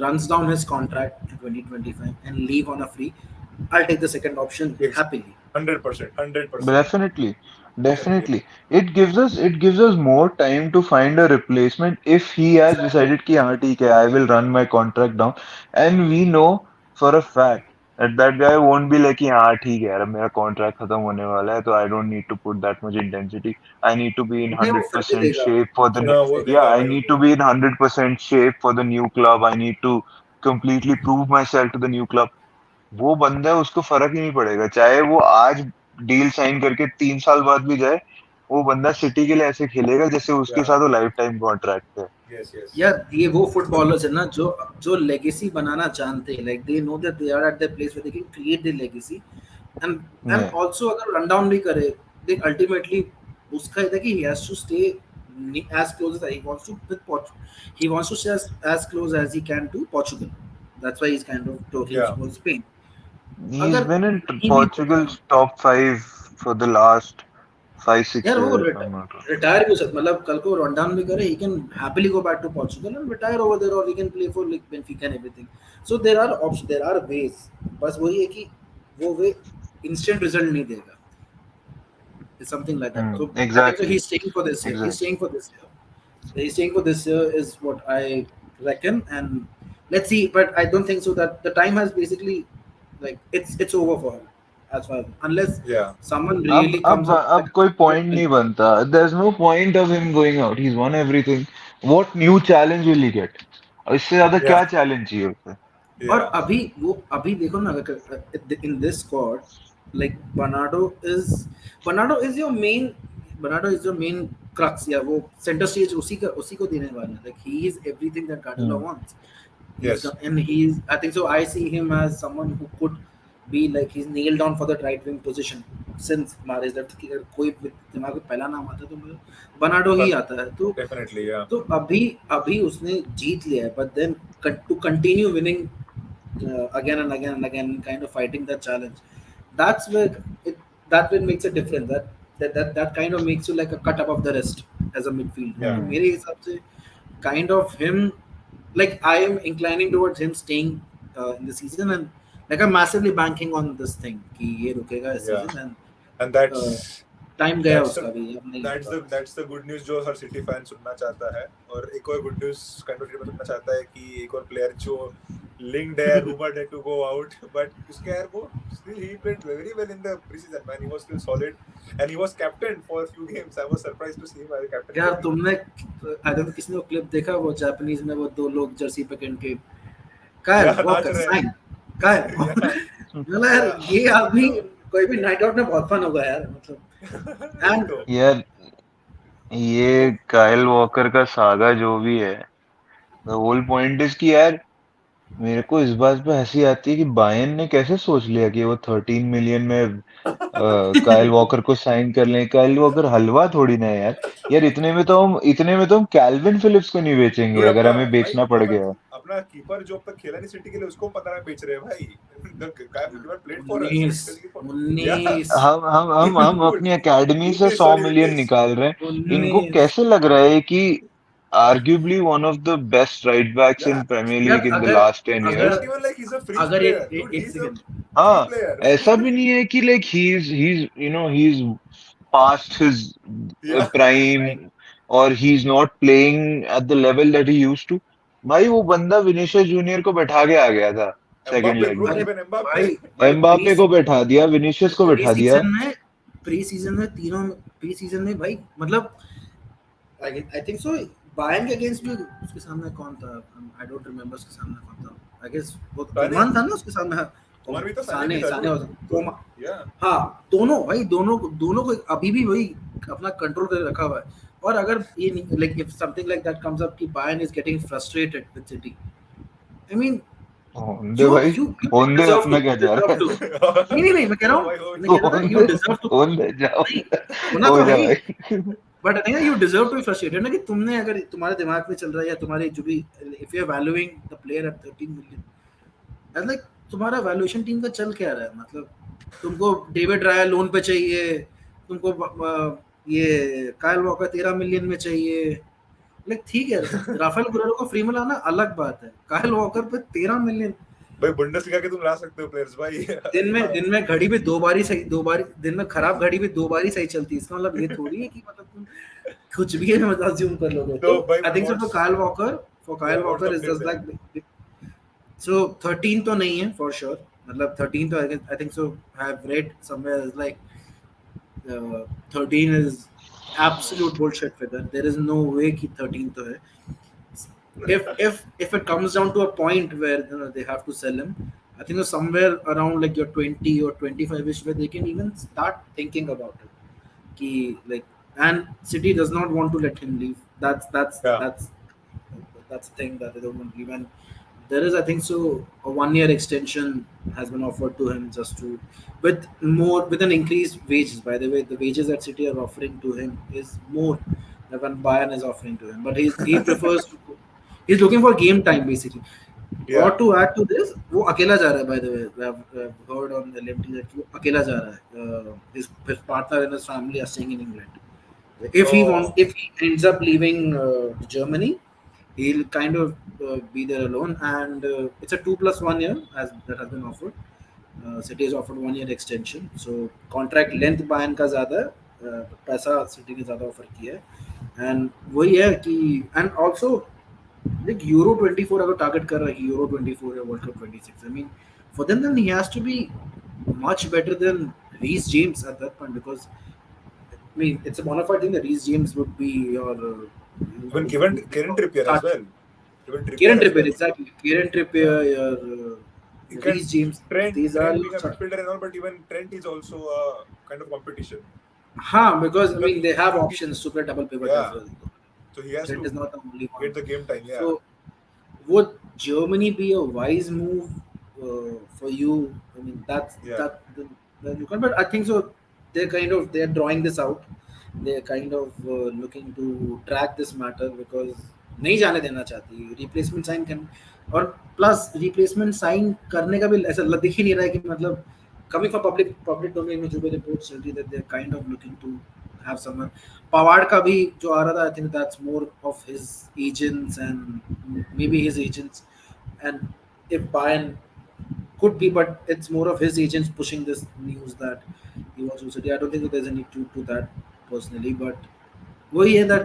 runs down his contract to 2025 and leave on a free, I'll take the second option yes. happily. 100%. 100%. Definitely, Definitely. definitely. It gives us more time to find a replacement if he has Exactly. decided कि हाँ ठीक है, I will run my contract down, and we know for a fact that that guy won't be like कि हाँ ठीक है यार अब मेरा contract खत्म होने वाला है तो I don't need to put that much intensity. I need to be in नहीं वो फिर भी 100% देगा, shape for the फिर new, No, भी वो देगा। yeah, देगा I भाई, वो need to देगा. be in 100% shape for the new club. I need to completely prove myself to the new club. वो बंदा है, उसको फर्क ही नहीं पड़ेगा चाहे वो आज डील साइन करके 3 साल बाद भी जाए. वो बंदा सिटी के लिए ऐसे खेलेगा जैसे उसके Yeah. साथ वो लाइफ टाइम कॉन्ट्रैक्ट है. Yes, yes. यार ये वो फुटबॉलर्स है ना जो जो लेगेसी बनाना जानते हैं, like they know that they are at the place where they can create the legacy, and Yeah. Also अगर रन डाउन भी करे, दे अल्टीमेटली उसका है कि he has to stay as close as he wants to with Portugal. He wants to stay as close as he can to Portugal. That's why he's kind of talking Yeah. about Spain. He's अगर been in नहीं भी देगा, Portugal's top five for the last 5 6 यार वो years if I'm not wrong. Retire भी हो सकता, मतलब कल को रन डाउन भी करे, he can happily go back to Portugal and retire over there, और he can play for like Benfica and everything. So there are option, there are ways, बस वही है कि वो वे इंस्टेंट रिजल्ट नहीं देगा। It's something like that. So I think so he Exactly, is staying for this year, he is exactly. Staying for this year, he's staying for this year is what I reckon, and let's see. But I don't think so that the time has basically, like it's over for him as far unless Yeah. someone अब really अब comes up with अब like कोई a good point plan. नहीं बनता. There's no point of him going out. He's won everything. What new challenge will he get? और इससे ज्यादा Yeah. क्या चैलेंज चाहिए उसे? और Yeah. अभी वो अभी देखो ना, in this squad, like Bernardo is your main, Bernardo is your main crux, या वो सेंटर स्टेज उसी को देने वाला है, like he is everything that Guardiola Hmm. Wants. Yes. And he's, I think so, I see him as someone who could be like he's nailed down for that right wing position since Mahrez left, कि अगर कोई दिमाग में पहला नाम आता है तो मुझे बर्नार्डो ही But आता है। तो definitely, yeah. अभी अभी उसने जीत लिया है, but then to continue winning again and again and again, kind of fighting that challenge, that's where it that will makes a difference, that kind of makes you like a cut above the rest as a midfielder। Yeah. तो Hmm. मेरे हिसाब से kind of him like I am inclining towards him staying in the season, and like I'm massively banking on this thing कि ये रुकेगा इस Yeah, season, and and time गया that's the उसका भी, अब नहीं होगा. that's the good news जो हर सिटी फैन सुनना चाहता है. और एक और गुड न्यूज कंट्री में सुनना चाहता है कि एक और प्लेयर जो linked है, rumored है to go out, but उसके यार वो still he played very well in the preseason, man. He was still solid and he was captain for a few games. I was surprised to see him as a captain यार for a few तुमने I don't किसने वो clip देखा, वो Japanese में वो दो लोग जर्सी पहन के कायल Yeah, नाच वॉकर रहे साइन हैं. कायल Yeah, मतलब यार yeah. ये आदमी कोई भी नाइट आउट में बहुत फन होगा यार, मतलब. वही एंड तो. यार ये काइल वॉकर का सागा जो भी है, द होल पॉइंट इज कि यार मेरे को इस बात पे हंसी आती है कि बायर्न ने कैसे सोच लिया कि वो 13 मिलियन में काइल वॉकर को साइन कर लें. काइल वॉकर हलवा थोड़ी ना है यार. यार इतने में तो हम कैल्विन फिलिप्स को नहीं बेचेंगे Dude, अगर अपना हमें भाई बेचना पड़ अपन गया. अपना कीपर जो अब तक खेला नहीं सिटी के लिए, उसको 15 में बेच रहे हैं भाई. The guy who never played for us, 19 literally for. Yeah, 19 हम dude. अपनी एकेडमी से 19, 100 sorry, मिलियन 19. निकाल रहे हैं. इनको 19 कैसे लग रहा है कि arguably one of the best right backs Yeah, in Premier यार लीग इन द अगर लास्ट 10 it's अगर years. not even like he's a fringe अगर player, एक dude. एक He's a सेकंड key हाँ, player. ऐसा भी नहीं है कि like he's he's past his Yeah, prime or he's not playing at the level that he used to. भाई वो बंदा विनीशियस जूनियर को बैठा के आ गया था सेकंड Mbappe, लेग bro, में. अरे even Mbappe. भाई भाई एम्बापे को बैठा दिया, विनीशियस को बैठा दिया. प्री सीजन में तीनों प्री सीजन में भाई मतलब आई थिंक सो बायर्न के अगेंस्ट भी उसके सामने कौन था, आई डोंट रिमेम्बर उसके सामने कौन था. आई गेस वो Sane, कोमान था ना उसके सामने. हाँ, Coman भी तो Sane भी साने था, साने dude. होता कोमा. Yeah, हाँ, दोनों भाई दोनों को अभी भी वही अपना कंट्रोल कर रखा हुआ है. और अगर ये like if something like that comes up कि Bayern is getting frustrated with City, I mean होंदे you भाई, you you होंदे deserve to अपना क्या you जा deserve रहा to है. नहीं मैं कह रहा oh हूँ, भाई, oh मैं कह shit. रहा था you होंदे deserve to. होंदे जाओ. नहीं होना हो तो है जा ही, भाई. But I think you deserve to be frustrated ना कि तुमने अगर तुम्हारे दिमाग में चल रहा है या तुम्हारे जो भी if you are valuing the player at 13 million, and like तुम्हारा वैल्यूएशन टीम का चल क्या रहा है, मतलब तुमको डेविड राया लोन पे चाहिए, तुमको ये काइल वॉकर 13 मिलियन में चाहिए. लाइक ठीक है, राफेल गुरेरो को फ्री में लाना अलग बात है, काइल वॉकर पे 13 मिलियन. भाई बुंडेसलीगा के तुम ला सकते हो प्लेयर्स भाई. दिन में घड़ी भी दो बारी दिन में खराब घड़ी भी दो बारी सही चलती है, इसका मतलब ये थोड़ी है कि मतलब तुम कुछ भी है मतलब अज्यूम कर लोगे. तो तो भाई I think so for Kyle what's the Walker is flip just then? Like so 13 तो नहीं है फॉर श्योर, मतलब 13 तो I think so have read somewhere is like 13 is absolute bullshit figure. There is no way कि 13 तो है. If it comes down to a point where they have to sell him, I think somewhere around like your 20 or 25 ish where they can even start thinking about it. Ki, like, and City does not want to let him leave. Yeah, That's the thing that they don't want to leave. And there is, I think so, a 1 year extension has been offered to him just to with an increased wages. By the way, the wages that City are offering to him is more than what Bayern is offering to him. But he prefers to. He's looking for game time basically. yeah. और to add to this वो अकेला जा रहा है. Bye the way I've heard on LMT that वो अकेला जा रहा है. His partner and his family are staying in England. Oh, If he ends up leaving Germany, he'll kind of be there alone. And it's a 2 + 1 year as that has been offered. City has offered 1 year extension. So contract length Bayern का ज़्यादा है, पैसा City ने ज़्यादा offer किया है. And वही है कि and also like Euro 24 अगर टारगेट कर रहा है कि Euro 24 या World Cup 26, I mean for them then he has to be much better than Reece James at that point, because I mean it's a bona fide thing that Reece James would be your even Kieran Trippier as well. Even Kieran Trippier as Trippier, well. exactly. Kieran Yeah. Trippier, your You can Reece James, Trent these are being a midfielder and all, but even Trent is also a kind of competition. because I mean they have options to play double pivot Yeah. as well. So he has Trent to is not the only one. get the game time. Yeah. So would Germany be a wise move for you? I mean, Yeah. that you can, but I think so. They're drawing this out. They're kind of looking to track this matter because नहीं जाने देना चाहती replacement sign कर. और plus replacement sign करने का भी ऐसा दिख ही नहीं रहा है कि मतलब coming from public domain में जो भी reports चल रही है that they're kind of looking to have someone. पवाड़ का भी जो आ रहा था, I think that's more of his agents and maybe his agents, and if Bayern could be, but it's more of his agents pushing this news that he wants to City. I don't think that there's any truth to that personally, but वही है that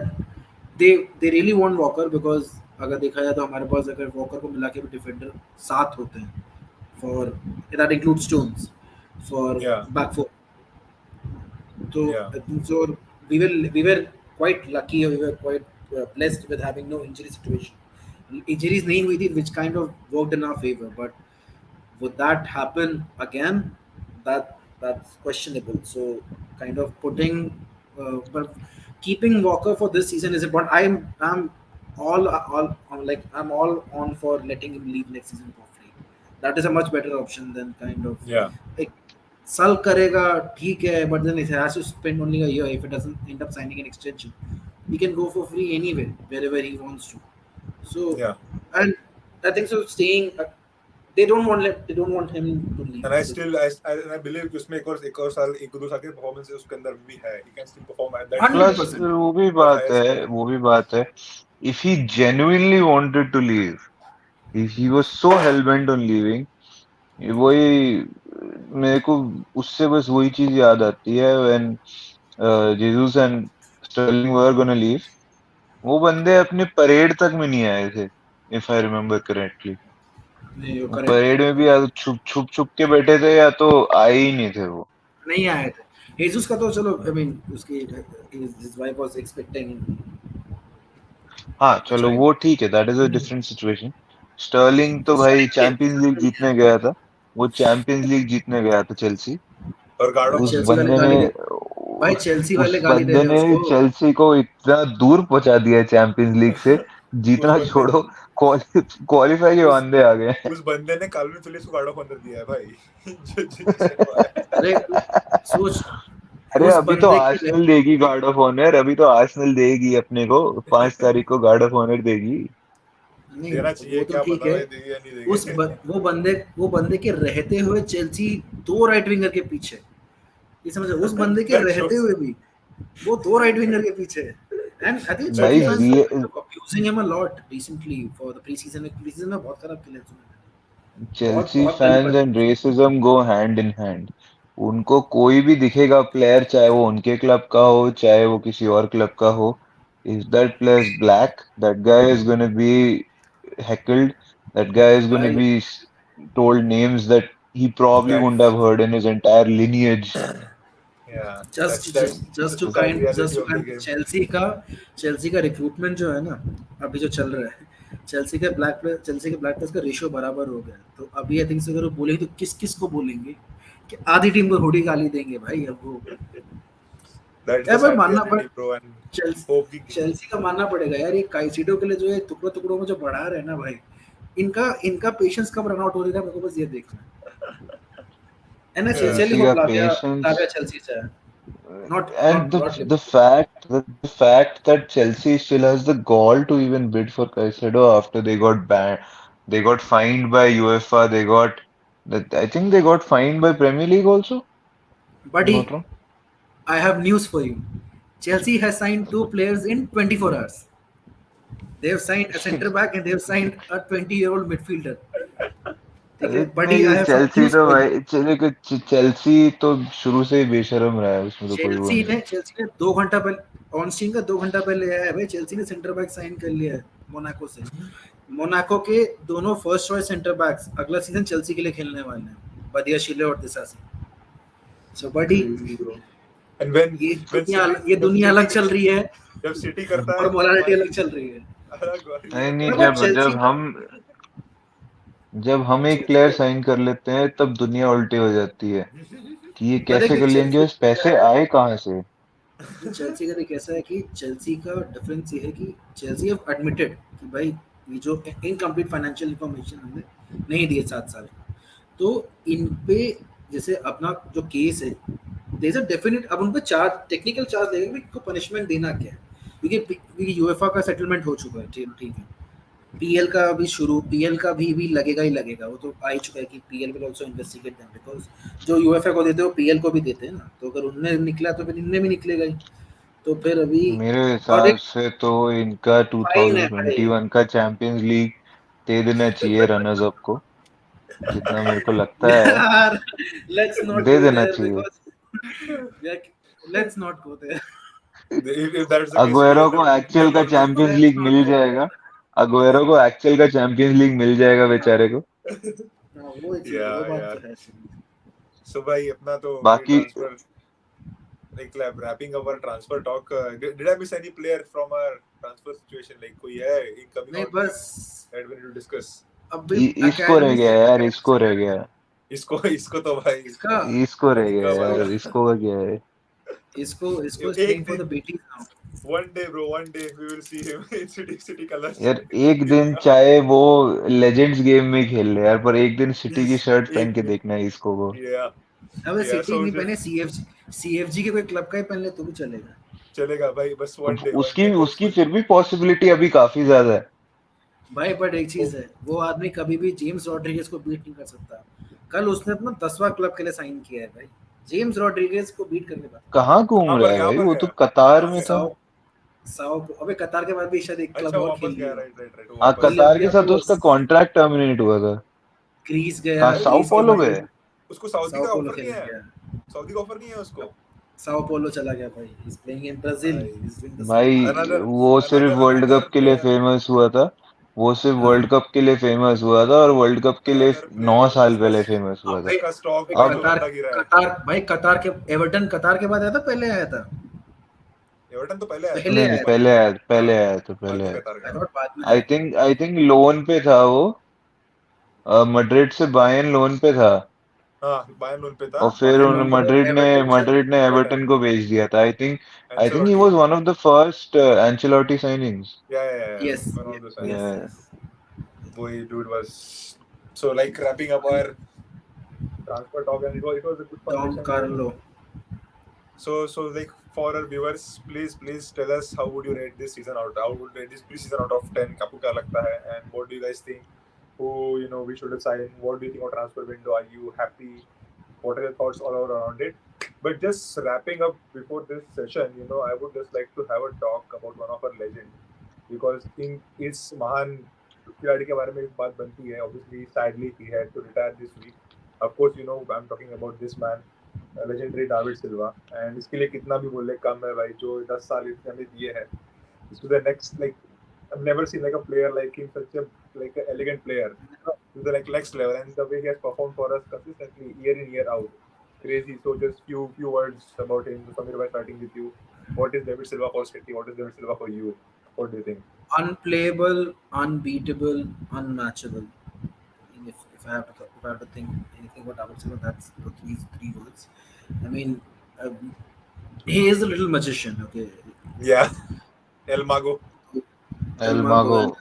they really want Walker because अगर देखा जाए तो हमारे पास अगर Walker को मिला के भी डिफेंडर 7 होते हैं for that includes Stones for Yeah, back four. So yeah, I think so we were quite lucky, or we were quite blessed with having no injury situation. Injuries नहीं हुई थी, which kind of worked in our favor, but would that happen again? That's questionable. So kind of but keeping Walker for this season is important. I'm I'm all on for letting him leave next season for free. That is a much better option than kind of yeah, like सल करेगा ठीक है, but then it has to spend only a year if it doesn't end up signing an extension. He can go for free anywhere wherever he wants to. So yeah. and I think so staying they don't want him to leave. And I still, I believe कि उसमें एक और साल, 1-2 साल के performance उसके अंदर भी है. He can still perform at that hundred Plus, percent. वो भी that बात highest है, level. वो भी बात है. If he genuinely wanted to leave, if he was so hell bent on leaving, वही मेरे को उससे बस वही चीज याद आती है when Jesus and Sterling were gonna leave. वो बंदे अपने परेड तक में नहीं आए थे, if I remember correctly. नहीं, वो correct. परेड में भी या तो छुप छुप छुप के बैठे थे या तो आए ही नहीं थे वो. नहीं आए थे. Jesus का तो चलो I mean उसकी his wife was expecting हाँ a चलो child. वो ठीक है, that is a different situation. Sterling तो भाई चैंपियंस लीग जीतने गया था. वो चैंपियंस लीग जीतने गया था चेल्सी. और गार्ड भाई ऑफ उस ऑनर चेल्सी भी वाले बंदे दिया. गाली ने दे भाई चेल्सी उस वाले गाली दे बंदे रहे हैं ने उसको. चेल्सी को इतना दूर पहुंचा दिया चैंपियंस लीग से. उस जीतना बंदे छोड़ो, क्वालिफाई के उस वांदे आ गए. उस बंदे ने काल्विन फिलिप्स को गार्ड ऑफ ऑनर दिया है भाई. जिसने को आया. अरे सोच अरे उस अभी तो बंदे के आर्सेनल देगी गार्ड ऑफ ऑनर. अभी तो आर्सेनल देगी अपने को 5 तारीख को गार्ड ऑफ ऑनर देगी. नहीं देना चाहिए, वो तो क्या ठीक पता है. भाई देगी या नहीं देगी. वो बंदे के रहते हुए चेल्सी 2 राइट विंगर के पीछे. ये समझ उस बंदे के That रहते shows. हुए भी वो 2 राइट विंगर के पीछे है. एंड आई थिंक चेल्सी भाई That फैंस shows. ये abusing him a lot recently for the pre season में बहुत खराब खेले हैं. बहुत चेल्सी बहुत गाली फैंस पड़ी. And racism go hand in hand. उनको कोई भी दिखेगा प्लेयर, चाहे वो उनके क्लब का हो चाहे वो किसी और क्लब का हो, if that player is black, that guy is gonna be heckled, that guy is going to भाई be told names that he probably wouldn't That's have heard in his entire lineage. yeah. Just That's that's just that's to the sad kind reality just to of the kind game. Chelsea का recruitment जो है ना अभी जो चल रहा है, Chelsea के ब्लैक प्लेयर्स का रेशियो बराबर हो गया है. तो अभी आई थिंक अगर वो बोलेंगे तो किस किस को बोलेंगे कि आधी टीम को थोड़ी गाली देंगे भाई. अब वो That's यार the भाई sad मानना पड़ reality, bro. And Chelsea hope की. चेल्सी का मानना पड़ेगा यार. ये काइसिडो के लिए जो है टुकड़ों टुकड़ों में जो बढ़ा रहे हैं ना भाई, इनका इनका पेशेंस कब रन आउट हो रहा है मेरे को बस ये देखना है ना. Yeah. सिंसियरली Chelsea होप का लाविया patience लाविया चेल्सी से है. Not and not not the fact that Chelsea still has the gall to even bid for Caicedo after they got banned, they got fined by UEFA, they got that I think they got fined by Premier League also. I'm not buddy. wrong. I have news for you. Chelsea has signed 2 players in 24 hours. They have signed a center back and they have signed a 20-year-old midfielder. ठीक है बडी. नहीं I have some Chelsea news तो for you. भाई Chelsea तो शुरू से ही बेशरम रहा है, उसमें तो कोई वो नहीं. चेल्सी ने 2 घंटा पहले ऑन स्ट्रीम का 2 घंटा पहले आया है भाई. चेल्सी ने सेंटर बैक साइन कर लिया है मोनाको से. मोनाको के दोनों फर्स्ट चॉइस सेंटर बैक्स अगला सीजन चेल्सी के लिए खेलने वाले हैं, बदिया शिले और दिसासी. सो बडी Crazy, bro. And when when City ये जब दुनिया अलग City चल रही है जब City करता है और तो मोरालिटी भाई अलग चल रही है. अलग भाई नहीं अलग नहीं, मतलब level. जब हम एक चेल्सी प्लेयर का साइन कर लेते हैं तब दुनिया उल्टी हो जाती है कि ये पता है कैसे कि कर लेंगे, चेल्सी उस पैसे आए कहाँ से. चेल्सी का देख ऐसा है कि चेल्सी का डिफरेंस ये है कि चेल्सी हैव एडमिटेड कि भाई ये जो इनकम्प्लीट फाइनेंशियल इंफॉर्मेशन हमने नहीं दिए 7 साल, तो इन पे जैसे अपना जो केस है देयर इज अ डेफिनेट. अब उन पे चार्ज टेक्निकल चार्ज लगेगा कि इनको पनिशमेंट देना क्या है, क्योंकि यूएफए का सेटलमेंट हो चुका है. ठीक है. पीएल का भी लगेगा ही लगेगा. वो तो आ ही चुका है कि PL will also investigate them because जो यूएफए को देते हो पीएल को भी देते हैं ना. तो अगर उनने निकला तो फिर इनने भी निकलेगा ही. तो फिर अभी मेरे और हिसाब एक से तो इनका फाइन है भाई। 2021 का चैंपियंस लीग दे देना चाहिए रनर्स अप को, जितना मेरे को लगता है यार, लेट्स नॉट दे गो देना देयर चाहिए। Because let's not go there. if that's the case, Aguero को एक्चुअल का never go. Champions let's league not मिल गो जाएगा। अगुएरो को एक्चुअल का चैंपियंस लीग मिल जाएगा बेचारे को। देयर। वो चीज, वो Yeah, बात yeah. तो है। So भाई अपना तो ये बाकी transfer, like wrapping up our transfer talk. Did I miss any player from our transfer situation? Like कोई है incoming नहीं, or going बस that we need to discuss? अभी इसको रह एकेडमी गया से यार, इसको रह गया, इसको तो भाई इसका इसको रह गया इनका यार, भाई इसको क्या है। इसको इज एक प्लेइंग फॉर द दिन, बीटीज now. one day bro, one day we will see him in city colors. यार एक दिन चाहे वो लेजेंड्स गेम में खेल ले यार, पर एक दिन सिटी की शर्ट पहन एक के दिन, देखना है इसको को। yeah, अबे yeah. सिटी So नहीं पहने, just सीएफजी के कोई क्लब का ही पहन ले तो भी चलेगा। चलेगा भाई, बस one उसकी day उसकी hopefully. फिर भी पॉसिबिलिटी अभी काफी ज्यादा है। भाई बट एक चीज Hope, है, वो आदमी कभी भी जेम्स रॉड्रिगेज को बीट नहीं कर सकता। कल उसने अपना 10वां क्लब के लिए साइन किया है भाई, जेम्स रॉड्रिगेज को बीट करके बता। कहाँ घूम रहा है कहाँ भाई, पर वो तो गया, कतार कहाँ में गया? था। साउ साउ अबे कतार के बाद भी शायद एक क्लब अच्छा और वापस खेल गया, लिया। राइट राइट राइट, हाँ, वापस कतार के साथ तो उसका ओलंपियाकोस, कॉन्ट्रैक्ट टर्मिनेट हुआ था। ग्रीस गया, कहाँ, साओ ग्रीस के पोलो बाद गए। उसको सऊदी साओ का पोलो ऑफर नहीं खेलने है, गया। सऊदी का ऑफर नहीं है उसको साओ पोलो चला गया भाई, he is playing in Brazil, भाई। He is doing the same भाई थिंग। अनदर वो सिर्फ अनदर वर्ल्ड अनदर कप के लिए प्लेयर, फेमस हुआ था। वो सिर्फ हाँ वर्ल्ड कप के लिए फेमस हुआ था, और वर्ल्ड कप के लिए अनदर प्लेयर 9 साल जिसका पहले फेमस हुआ था। भाई जिसका स्टॉक भाई भाई अब जो कतार बंदा गिरा है। कतार भाई कतार के एवर्टन कतार के बाद आया था, पहले आया था? एवर्टन तो पहले आया था पहले नहीं भाई, नहीं, आया था। पहले आया, हाँ, पहले आया तो बाद पहले में आया। कतार आई गया। थॉट बाद में आया था। आई थिंक लोन पे था वो। मड्रिड से बायर्न लोन पे था, हाँ बायर्न लोन पे था, और फिर बायर्न उन लोन पे था, मड्रिड ने एवर्टन से। मड्रिड ने एवर्टन, एवर्टन को भेज दिया था। I think he Ancelotti, was one of the first Ancelotti signings. या yes one of the yes signing. Yes yes. Boy, dude was so like wrapping up our transfer talk, and it was a good don conversation. Carlo. So like for our viewers, please tell us how would you rate this season out? How would you rate this preseason out of 10? आपको क्या लगता है? And what do you guys think? Who we should sign? What do you think of transfer window? Are you happy? What are your thoughts all around it? But just wrapping up before this session, I would just like to have a talk about one of our legends, because in इस महान खिलाड़ी के बारे में एक बात बनती है. Obviously, sadly, he had to retire this week. Of course, I'm talking about this man, legendary David Silva. And इसके लिए कितना भी बोले कम है भाई, जो 10 साल इसने हमें दिए हैं. To the next, like, I've never seen like a player like him, such a like an elegant player, to the like next level, and the way he has performed for us consistently year in year out, crazy. So just few words about him. So Samir, by starting with you, what is David Silva for City? What is David Silva for you? What do you think? Unplayable, unbeatable, unmatchable. I mean, if I have to think anything about David Silva, that's the three words. I mean, he is a little magician. Okay, Yeah, El Mago. El L Mago, मागो। and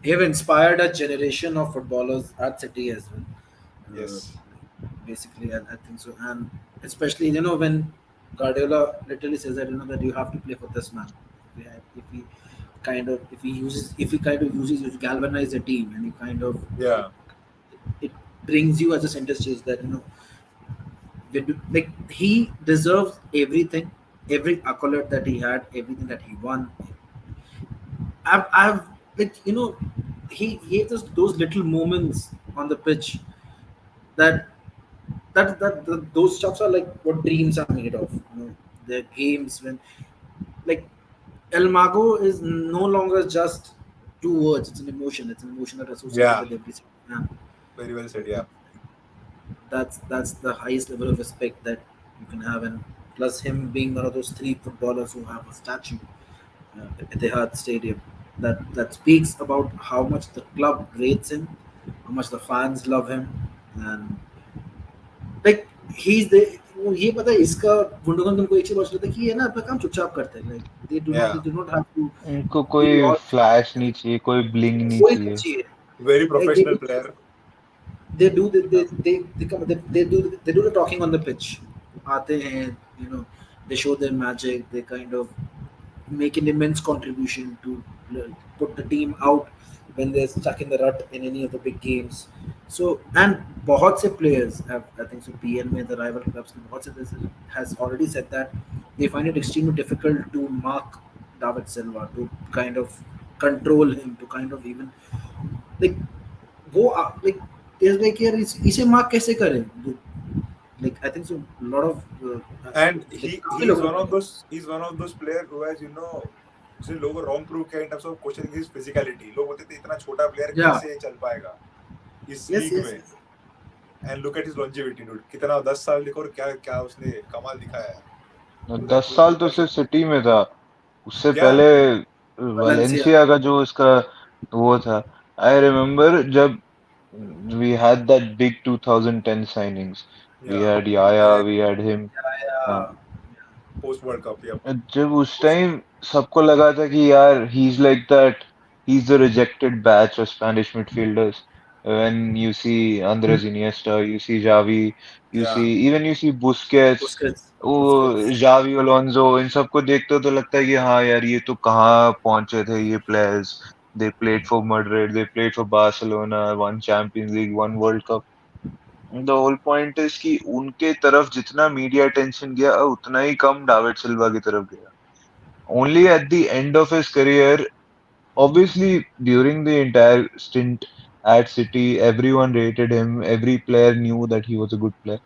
he have inspired a generation of footballers at City as well. Uh, Yes. Basically, I think so, and especially when Guardiola literally says that that you have to play for this man. If he if he kind of uses you to galvanize the team, and he kind of Yeah. it brings you as a center stage that like he deserves everything, every accolade that he had, everything that he won. I've like he has those little moments on the pitch that those stuffs are like what dreams are made of. The games when like El Mago is no longer just two words; it's an emotion. It's an emotion that associated Yeah. with every single man. Very well said. Yeah. That's the highest level of respect that you can have, and plus him being one of those three footballers who have a statue at the Etihad Stadium, that speaks about how much the club rates him, how much the fans love him, and like he's the ये पता है इसका Gundogan तुमको एक चीज बता था कि ये ना अपना काम चुपचाप करते हैं, like Yeah. they do not have to उनको do कोई all फ्लैश नहीं चाहिए, कोई ब्लिंग नहीं कोई नहीं चाहिए। चाहिए, Very like professional player. they do the talking on the pitch. आते हैं, they show their magic, they kind of make an immense contribution to put the team out. when they're stuck in the rut in any of the big games. So and बहुत से players have I think so PL में the rival clubs में बहुत से players has already said that they find it extremely difficult to mark David Silva, to kind of control him, to kind of even like go up, like there's like यार इसे mark कैसे करें? Like I think so a lot of And like he काफी he's लोगों one ने of those he's one of those player who has जिसे लोग wrong prove किया in terms of questioning his physicality. लोग बोलते थे इतना छोटा प्लेयर yeah कैसे चल पाएगा इस yes लीग yes में. And look at his longevity, dude. कितना 10 साल देखो और क्या क्या उसने कमाल दिखाया है. So that 10 साल तो that's सिर्फ सिटी में था, उससे yeah पहले Valencia वलेंसिया का जो इसका वो था. आई रिमेम्बर जब we had that big 2010 signings, we yeah had Yaya, Eric we had him. yeah post World Cup. Yep. जब उस टाइम सबको लगा था कि यार he's like that, he's the rejected batch of Spanish midfielders. When you see Andres Iniesta, you see Xavi, you Yeah. see even you see Busquets, वो Busquets Xavi Alonso, इन सबको देखते हो तो लगता है कि हाँ यार ये तो कहाँ पहुंचे थे ये players. They played for Madrid, they played for Barcelona, won Champions League, won World Cup. The whole point is कि उनके तरफ जितना मीडिया अटेंशन गया उतना ही कम डेविड सिल्वा की तरफ गया. Only at the end of his career, obviously during the entire stint at City, everyone rated him, every player knew that he was a good player,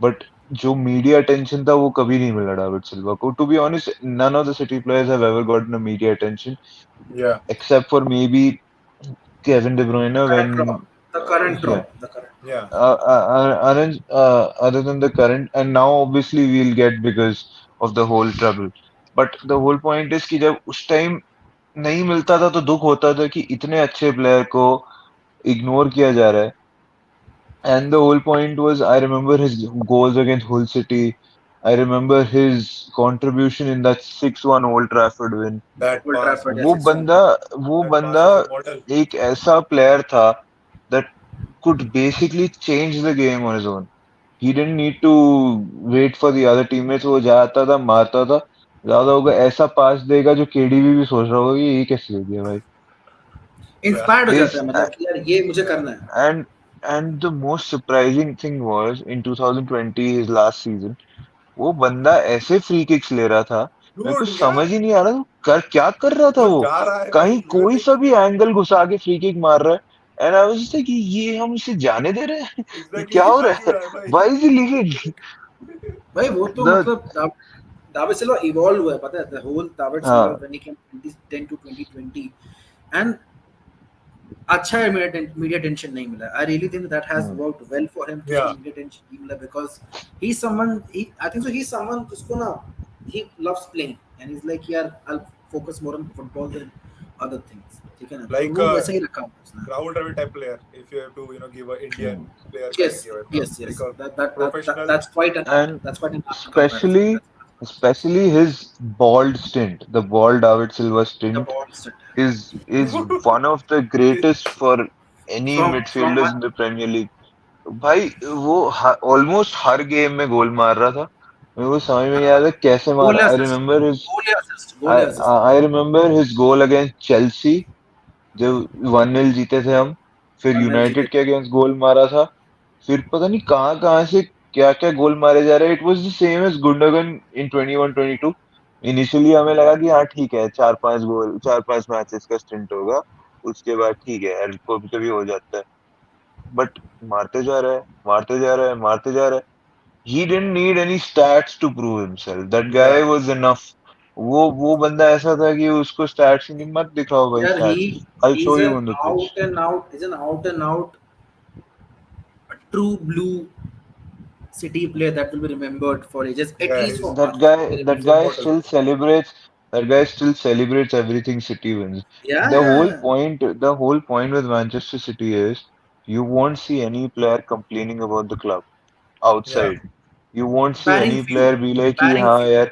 but जो मीडिया अटेंशन था वो कभी नहीं मिला डेविड सिल्वा को. To be honest, none of the City players have ever gotten a media attention Yeah. except for maybe Kevin De Bruyne when the current yeah. crop the current Yeah. Other than the current, and now obviously we'll get because of the whole trouble. But the whole point is कि जब उस time नहीं मिलता था तो दुख होता था कि इतने अच्छे प्लेयर को इग्नोर किया जा रहा है. And the whole point was, I remember his goals against Hull City. I remember his contribution in that 6-1 Old Trafford win. That Old pass, Trafford man. yes वो it's one बंदा वो That pass बंदा is immortal. एक ऐसा player था that could basically change the game on his own. He didn't need to wait for the other teammates. वो जाता था, मारता था, ज्यादा होगा ऐसा पास देगा जो केडीबी भी सोच रहा होगा कि ये कैसे दे दिया भाई. Yeah. इंस्पायर्ड हो जाता This है मतलब कि यार ये मुझे Yeah. करना है and and the most surprising thing was in 2020, his last season, वो बंदा ऐसे फ्री किक्स ले रहा था, मेरे को Dude, समझ yeah. ही नहीं आ रहा था क्या कर रहा था जो वो. जा रहा है भाई, कहीं you were कोई like, सा भी एंगल घुसा के फ्री किक मार रहा है. एंड आई वाज जस्ट कि ये हम इसे जाने दे रहे हैं. ये exactly क्या ये हो जा रहा क्यों है? रहा है भाई. व्हाई इज ही लीविंग भाई वो तो द मतलब दाविड सिल्वा इवॉल्व हुआ है पता है द होल दाविड सिल्वा हाँ. When he came 2010 to 2020 and अच्छा है मीडिया टेंशन नहीं मिला I really think that has hmm. Worked well for him कि Yeah. मीडिया टेंशन नहीं मिला because he is someone he I think so he is someone जिसको ना he loves playing and is like यार I focus more on football than other things ठीक है ना तो Like वो वैसा ही रखा है उसने Rahul Dravid type player. If you have to, give an Indian hmm. player का yes give it, yes like yes a that professional. And that's quite an apt comparison especially especially his bald stint, the bald David Silva the stint ball set is one of the greatest for any from my midfielders in the Premier League. भाई वो almost हर game में गोल मार रहा था. मेरे को समझ में नहीं आ रहा कैसे मार. goal I assist remember his goal assist I remember his goal against Chelsea जब 1-0 जीते थे हम. फिर 1-0 जीते यूनाइटेड के अगेंस्ट गोल मारा था. फिर पता नहीं कहाँ कहाँ से क्या क्या गोल मारे जा रहे हैं. It was the same as Gundogan in 21-22. Initially हमें लगा कि हाँ ठीक है, 4-5 गोल 4-5 मैचेस का स्टिंट होगा, उसके बाद ठीक है यार कभी कभी हो जाता है. बट मारते जा रहा है, मारते जा रहा है, मारते जा रहा है. He didn't need any stats to prove himself. That Yeah. guy was enough. वो बंदा ऐसा था कि उसको स्टैट्स नहीं, मत दिखाओ भाई यार stats. I'll he's show you an on the pitch. out and out he's an out and out true blue city player that will be remembered for ages at Yeah. least He's for That us guy, will that he's remember guy immortal. still celebrates. That guy still celebrates everything City wins. yeah The whole point with Manchester City is you won't see any player complaining about the club Yeah. outside. You won't see barring any few player be like कि barring हाँ few यार,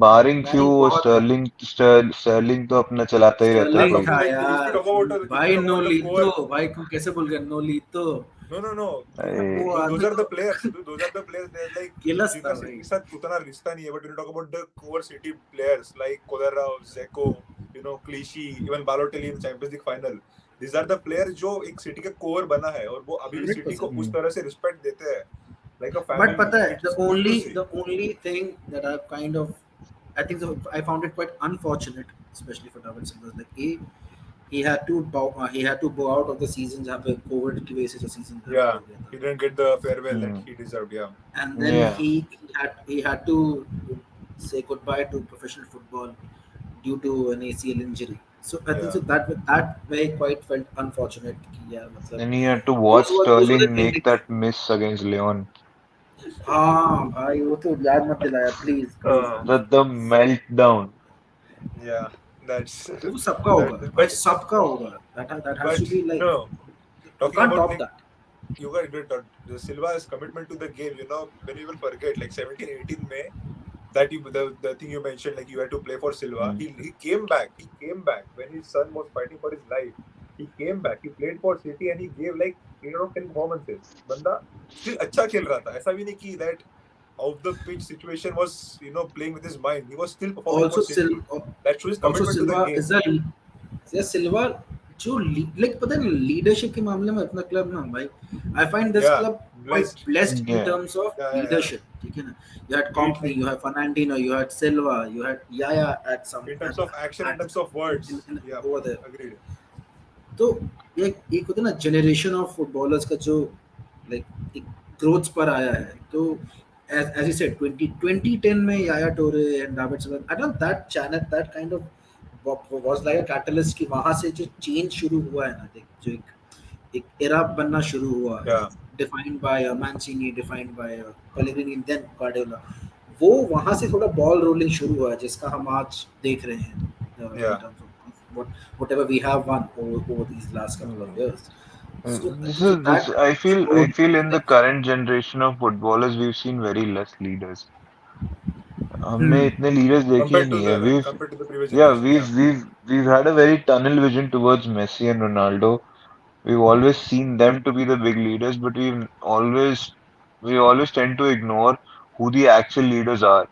barring few. barring बहुत है Stirling तो अपना चलाता ही रहता है I'm स्टर्लिंग कोई talking था भी. like if we यार talk about if we भाई talk about the नोलितो core. भाई तुम कैसे भूल गए नोलितो No. I, वो Those आदमी are the तो players. Those are the players. They're like गिलस जिनका था City भाई. के साथ उतना रिश्ता नहीं है. But when you talk about the core City players like Kolarov, Zeko, Clichy, even Balotelli in the Champions League final. These are the players जो एक City के core बना है और वो अभी भी City को 100%. उस mm, तरह से respect देते हैं like a But family. पता है, It's good to see. the only thing that I kind of, I think so, I found it quite unfortunate, especially for David Silva. Like he had to bow out of the season जहाँ पे Covid की वजह से जो season खराब Yeah, हो गया था. he didn't get the farewell that mm, he deserved. Yeah, And then yeah. he had to say goodbye to professional football due to an ACL injury. So I think yeah. so that way quite felt unfortunate कि यार मतलब Then he had to watch those were the Sterling make endings. that miss against Leon. हाँ भाई वो तो याद मत दिलाया please please. Uh, The meltdown. yeah, that's वो सबका that. होगा भाई, But सबका होगा. That has to but be like, no. you Talking can't about top like that. you got the Silva's commitment to the game. When you will forget like 17, 18 May that the thing you mentioned like you had to play for Silva. Mm. He came back. He came back when his son was fighting for his life. He came back. He played for City and he gave like 8 out of 10 performances. बंदा still अच्छा खेल रहा था. ऐसा भी नहीं कि that off the pitch situation was playing with his mind. He was still performing for Also City. That shows his also commitment to the Silva game. is a या सिल्वा जो लाइक पता है लीडरशिप के मामले में अपना क्लब ना भाई, I find this Yeah, club quite blessed. Blessed in Yeah. Terms of Yeah. Leadership. ठीक है ना, you had Be it Company, like you had Fernandinho, you had Silva, you had Yaya at some in terms of action, in terms of words. Yeah, over there. agreed. तो एक होता है ना generation of footballers का जो like एक growth पर आया है. तो as you said 2010 में याया टोरे and David Silva, I don't that channel that kind of was like a catalyst कि वहां से जो चेंज शुरू हुआ है ना, देख जो एक एरा बनना शुरू हुआ है, Yeah, defined by Mancini, defined by Pellegrini, then Guardiola. वो वहां से थोड़ा बॉल रोलिंग शुरू हुआ है जिसका हम आज देख रहे हैं in yeah. terms of whatever we have won over these last couple of Mm. years. So I This think so is this. that I showed feel in the like, current generation of footballers, we've seen very less leaders. हमने hmm, इतने leaders देखे ही नहीं है. Compared to the previous Yeah, generation. Yeah, we've had a very tunnel vision towards Messi and Ronaldo. We've always seen them to be the big leaders, but we always tend to ignore who the actual leaders are.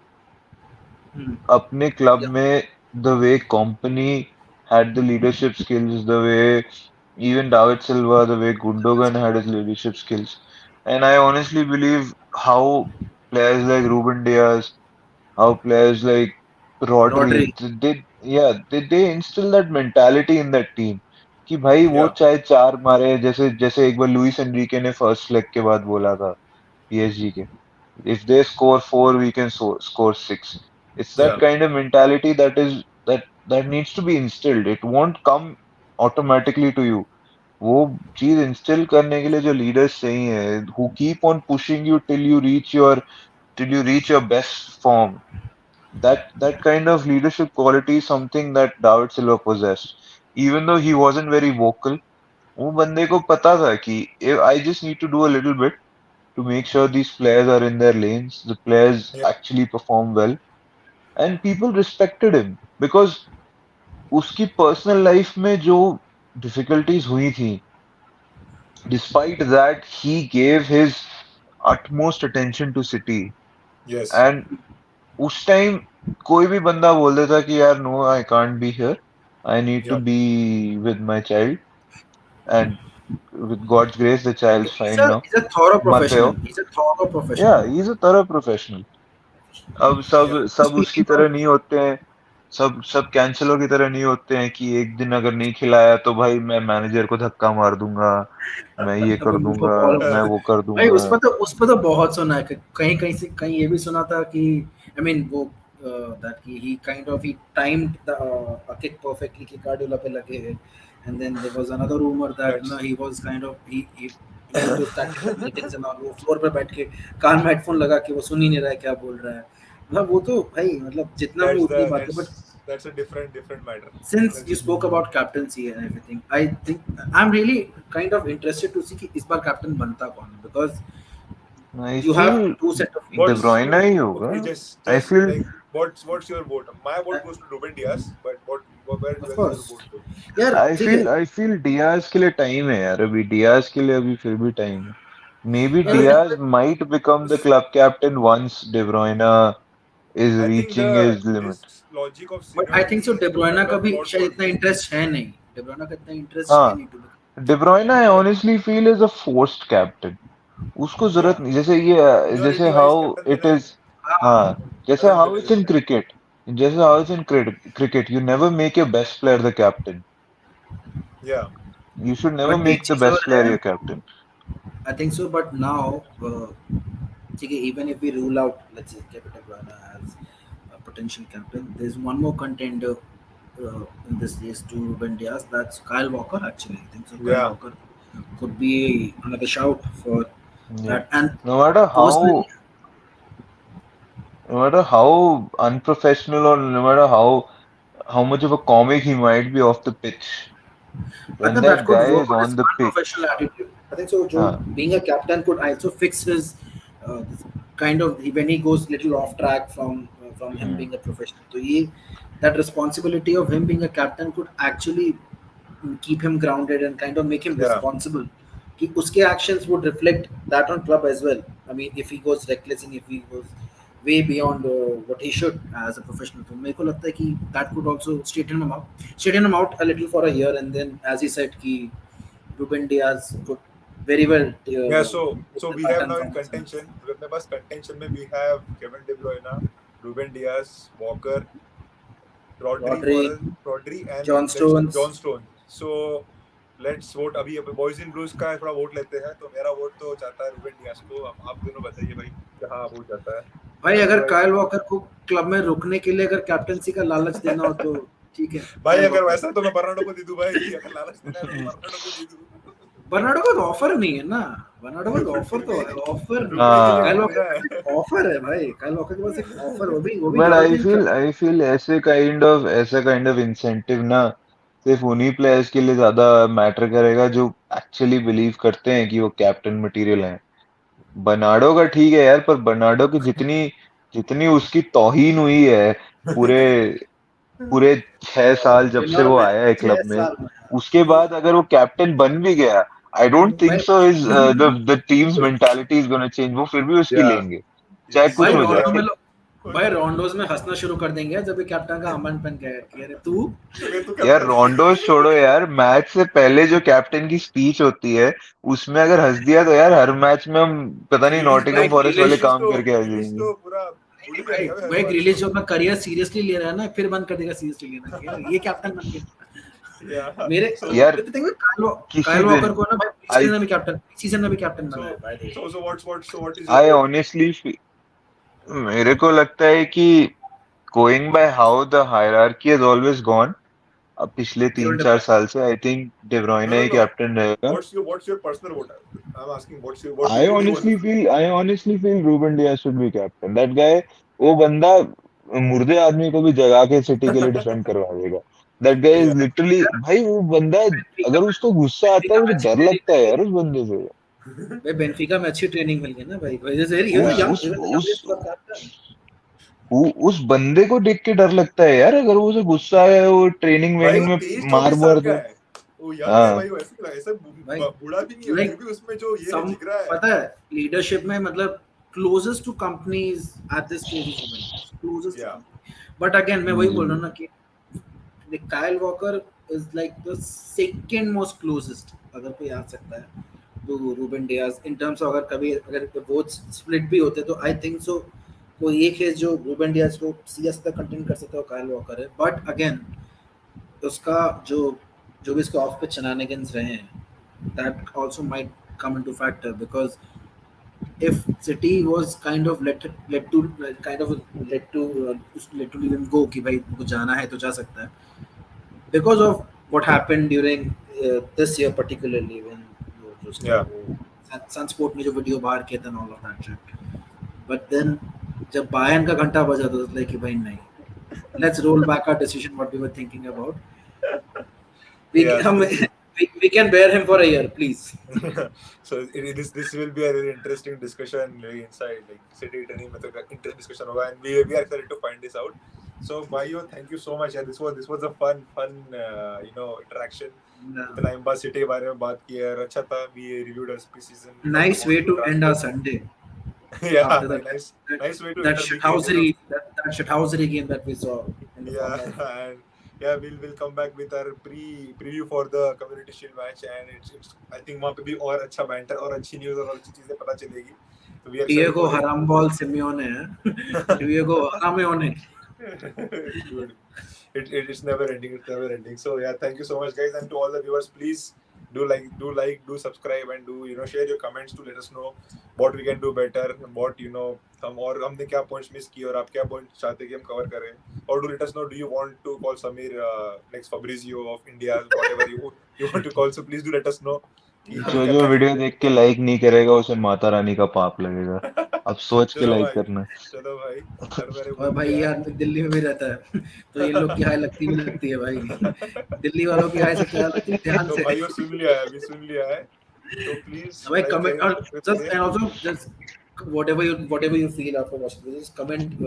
hmm, अपने club yeah, में the way Company had the leadership skills, the way even David Silva, the way Gundogan had his leadership skills, and I honestly believe how players like Ruben Diaz, how players like Rodri. Rodri, they instill that mentality in that team कि भाई वो yeah, चाहे चार मारे जैसे जैसे एक बार Luis Enrique ने फर्स्ट लेग के बाद बोला था पीएसजी के if they score four we can score six. It's that yeah, kind of mentality that needs to be instilled. It won't come automatically to you. वो चीज इंस्टिल करने के लिए जो लीडर्स चाहिए who keep on pushing you till you reach your best form. That kind of leadership quality is something that David Silva possessed. Even though he wasn't very vocal, वो बंदे को पता था कि I just need to do a little bit to make sure these players are in their lanes, the players yeah. actually perform well, and people respected him because उसकी personal life में जो difficulties हुई थी, despite that he gave his utmost attention to City. Yes, And उस time कोई भी बंदा बोल देता कि यार no I can't be here, I need to yeah. Be with my child and with God's grace the child's fine now. He's a thorough Mateo, professional. He's a thorough yeah, professional. he's a thorough professional. अब Yeah. सब सब उसकी Speaking of, तरह नहीं होते हैं. सब सब कैंसलो की तरह नहीं होते हैं कि एक दिन अगर नहीं खिलाया तो भाई मैं मैनेजर को धक्का मार दूंगा, मैं ये अब कर मुंह पर दूंगा, बॉल मैं Uh, वो कर भाई दूंगा. उस पर तो बहुत सुना है कि कहीं कहीं से कहीं ये भी सुना था कि आई मीन वो that he kind of he timed the kick perfectly कि कार्डियोला पे लगे हैं. And then there was another rumour that that's he was kind of he went to tactical meetings and all, वो floor पे बैठ के कान में हेडफोन लगा के वो सुन ही नहीं रहा है क्या बोल रहा है. मतलब वो तो भाई मतलब जितना भी that's उतनी the बात है. But that's a different matter. since Different you thing. spoke about captaincy and everything, I think I'm really kind of interested to see कि इस बार captain बनता कौन है, because I you have feel two set of De leaders. Bruyne he Okay, होगा. just I just feel like what's your vote? My Uh, vote goes to Ruben Diaz, but Of where you course. both look. यार ठीक है I feel Diaz के लिए time है यार, अभी Diaz के लिए अभी फिर भी टाइम है. Maybe यार I Diaz might become the club captain once De Bruyne is I think reaching the his limit. this logic of but I think so seniority De Bruyne का भी not शायद for इतना me. Interest है नहीं. De Bruyne का इतना interest है हाँ, नहीं to De Bruyne I Yeah, honestly feel is a forced captain. उसको जरूरत yeah. नहीं, जैसे ये जैसे Seniority how wise captain it देना है, is. हाँ, जैसे तुरंत how दे it's in देते हैं. cricket, जैसे how it's in cricket, you never make your best player the captain. Yeah, You should never but एक make the चीज और best player है. your captain. I think so but now ठीक है, even if we rule out let's say De Bruyne as a potential captain, there's one more contender in this race to Ruben Diaz. That's Kyle Walker. Actually, I think so. Kyle yeah, Walker could be another shout for Yeah. that. And No matter personally, no matter how unprofessional or no matter how much of a comic he might be off the pitch, I when think that that could guy work is on his on the unprofessional pitch, attitude. I think so. Joe, हाँ, being a captain could also fix his this kind of when he goes little off track from him hmm, being a professional. So that responsibility of him being a captain could actually keep him grounded and kind of make him yeah, responsible. कि उसके actions would reflect that on club as well. I mean, if he goes reckless and if he goes way beyond what he should as a professional, तो मेरे को लगता है कि that could also straighten him out a little for a year, and then as he said कि Ruben Diaz could very well yeah. take So the we have baton now in from his hands. contention. अपने पास contention में we have Kevin De Bruyne, Ruben Diaz, Walker, Rodri, Rodri, and John let's Stones. John Stone. So let's vote. अभी boys in blues का थोड़ा vote लेते हैं. तो मेरा vote तो जाता है रूबेन डियास को. अब आप दोनों बताइए भाई कहाँ वोट जाता है. भाई अगर अदरवाइज कायल वॉकर को क्लब में रुकने के लिए अगर कैप्टनसी का लालच देना हो तो ठीक है, भाई कायल अगर वॉकर. वैसा है तो मैं बर्नार्डो को दे दूं भाई. अगर लालच देना है तो बर्नार्डो को दे दूं. बर्नार्डो का ऑफर नहीं है ना. बर्नार्डो का ऑफर फिर तो भी है, ऑफर नहीं. रुकने के लिए कायल हाँ. बोल वॉकर रहा के है. पास ऑफर है भाई. कायल वॉकर के पास एक ऑफर, वो भी But European club. I feel ऐसे kind of incentive ना सिर्फ उन्हीं प्लेयर्स के लिए ज्यादा मैटर करेगा जो एक्चुअली बिलीव करते हैं कि वो कैप्टन मटेरियल हैं. बर्नार्डो का ठीक है यार, पर बर्नार्डो की जितनी जितनी उसकी तौहीन हुई है पूरे पूरे 6 साल जब से टेनोर वो में आया है क्लब 6 में, साल में. उसके बाद अगर वो कैप्टन बन भी गया, आई डोंट भाई think so his the teams mentality is gonna change. वो फिर भी उसकी Yeah, लेंगे चाहे he's कुछ भाई हो yeah. रोंडो जाए. में भाई रोंडोज में हंसना शुरू कर देंगे जब ये कैप्टन का अमन पहन के आया कि अरे तू. मैं तो यार कैप्टन. रोंडोस छोड़ो यार, मैच से पहले जो कैप्टन की स्पीच होती है उसमें अगर हंस दिया तो यार हर मैच में हम पता नहीं भाई नॉटिंघम फॉरेस्ट वाले ग्रिलिश काम करके आ ग्रिलिश जाएंगे. तो पूरा नहीं बुली भाई, करेगा भाई हर भाई मैच ग्रिलिश में. जो अपना करियर सीरियसली ले रहा है ना, फिर बंद कर देगा सीरियसली लेना कि यार ये कैप्टन बन गया. Yeah. मेरे So यार तो देखो किसी कायल वॉकर दिन को ना भाई आई सीजन में भी कैप्टन बनाया so है भाई देख. what is your I vote? Honestly मेरे को लगता है कि going by how the hierarchy has always gone, अब पिछले तीन केवन डे चार ब्रुयने. साल से I think De No, Bruyne no, he no. Captain रहेगा. What's your personal vote? I'm asking what do you want to see? I honestly feel Ruben Diaz should be captain. That guy, वो बंदा मुर्दे आदमी को भी जगा के city के लिए डिफेंड करवा देगा. That guy Yeah. is literally, भाई वो बंदा बेंफिका अगर में उसको गुस्सा आता है बेंफिका में मुझे अच्छी डर ट्रेनिंग लगता है मिल यार गई. उस बंदे से. भाई बेंफिका में अच्छी ट्रेनिंग मिल गई ना भाई. भाई जैसे ये तो उस Yeah. यंग उस इवन द उस यंगेस्ट फॉर कैप्टन. उस बंदे को देख के डर लगता है यार, अगर वो उसे गुस्सा है वो ट्रेनिंग भाई वेनिंग वो में तेईस मार चौबीस साल मार का दे. है. वो यंग है हाँ. भाई. वो ऐसे ऐसे भाई बूढ़ा भी नहीं है फिर लाइक भी उसमें जो ये है सम जिगरा है. पता है लीडरशिप में मतलब closest to Kompany's at this stage is Ruben Dias, closest to Yeah. Kompany. But again मैं वही बोल रहा हम्म. हूँ ना कि Kyle Walker is like the second most closest अगर कोई आ सकता है तो रूबन डियास इन टर्म्स अगर कभी अगर वोट्स स्प्लिट भी होते तो आई थिंक सो कोई एक है जो रूबन डियास को सीएस तक कंटेन कर सकता है, कायल वॉकर है. बट अगेन उसका जो जो भी इसके ऑफ पे शेनानिगन्स रहे हैं, that also might come into factor because if City was kind of let to even go कि भाई तुमको जाना है तो जा सकता है because of what happened during this year particularly when जो उसका Yeah. वो Sunsport में जो वीडियो बाहर किया था and all of that shit. But then जब बायर्न का घंटा बजा तो लाइक कि भाई नहीं, let's roll back our decision what we were thinking about. Yeah. हम we can bear him for a year please. So this will be a really interesting discussion, very inside like city training में तो interesting discussion होगा and we are excited to find this out. So Bhayo, thank you so much. And this was a fun interaction. Yeah. इतना लंबा city के बारे में बात की है और अच्छा था. We reviewed our pre-season. We talked Nice way about the to end our transfers. Sunday Yeah, after that nice that, nice way to that end a big game. shithousery shithousery game that we saw in the Yeah, final. and yeah, we'll come back with our preview for the Community Shield match, and it's I think वहाँ पे भी और अच्छा banter और अच्छी news और अच्छी चीजें पता चलेगी. So we are excited Diego for it. Harambol Simeone. Diego Haramione. Dude, it's never ending. It's never ending. So yeah, thank you so much, guys, and to all the viewers, please do subscribe, and share your comments to let us know what we can do better, what हम और हमने क्या points miss किए और आप क्या points चाहते हैं कि हम cover करें, or do let us know, do you want to call Samir next Fabrizio of India, whatever you want to call, so please do let us know कि हम जो क्या जो क्या वीडियो देख के लाइक नहीं करेगा उसे माता रानी का पाप लगेगा. अब सोच के चलो लाइक भाई, करना. चलो भाई, सर मैंने और बोल भाई दिया यार दिल्ली में भी रहता है तो इन लोग की हाय लगती भी लगती है भाई. दिल्ली वालों की हाय सबसे ज्यादा लगती है ध्यान तो से. भाई, और सुन लिया है, अभी सुन लिया है. तो प्लीज भाई लाइक comment करिए, और सब्सक्राइब just करिए. and also just whatever you feel after watching this, just comment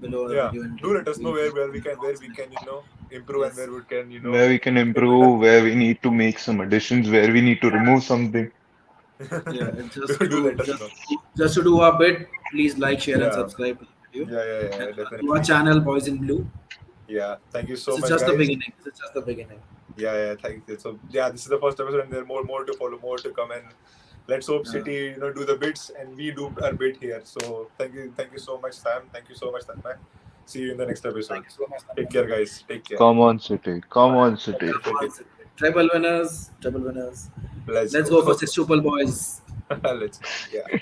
below the Yeah, video and do let us know we'll see where we your can thoughts on it. improve, and Yes. where we can Where we can get better. improve, where we need to make some additions, where we need to remove something. Yeah, and Do let us know. just to do our bit, please like, share, and Yeah, subscribe to the video and to our definitely. channel Boys in Blue. Yeah, thank you This so is much, just the guys. beginning. This is just the beginning. Yeah, thank you. So yeah, this is the first episode, and there are more to follow, more to come, and let's hope Uh, City do the bits, and we do our bit here. So thank you so much, Sam. Thank you so much, Tanmay. See you in the next episode. Thank you so much. Take care, guys. Take care. Come on, City. Come on, City. Treble winners, treble winners. Let's Let's go. go for six triple boys. Let's go. Yeah.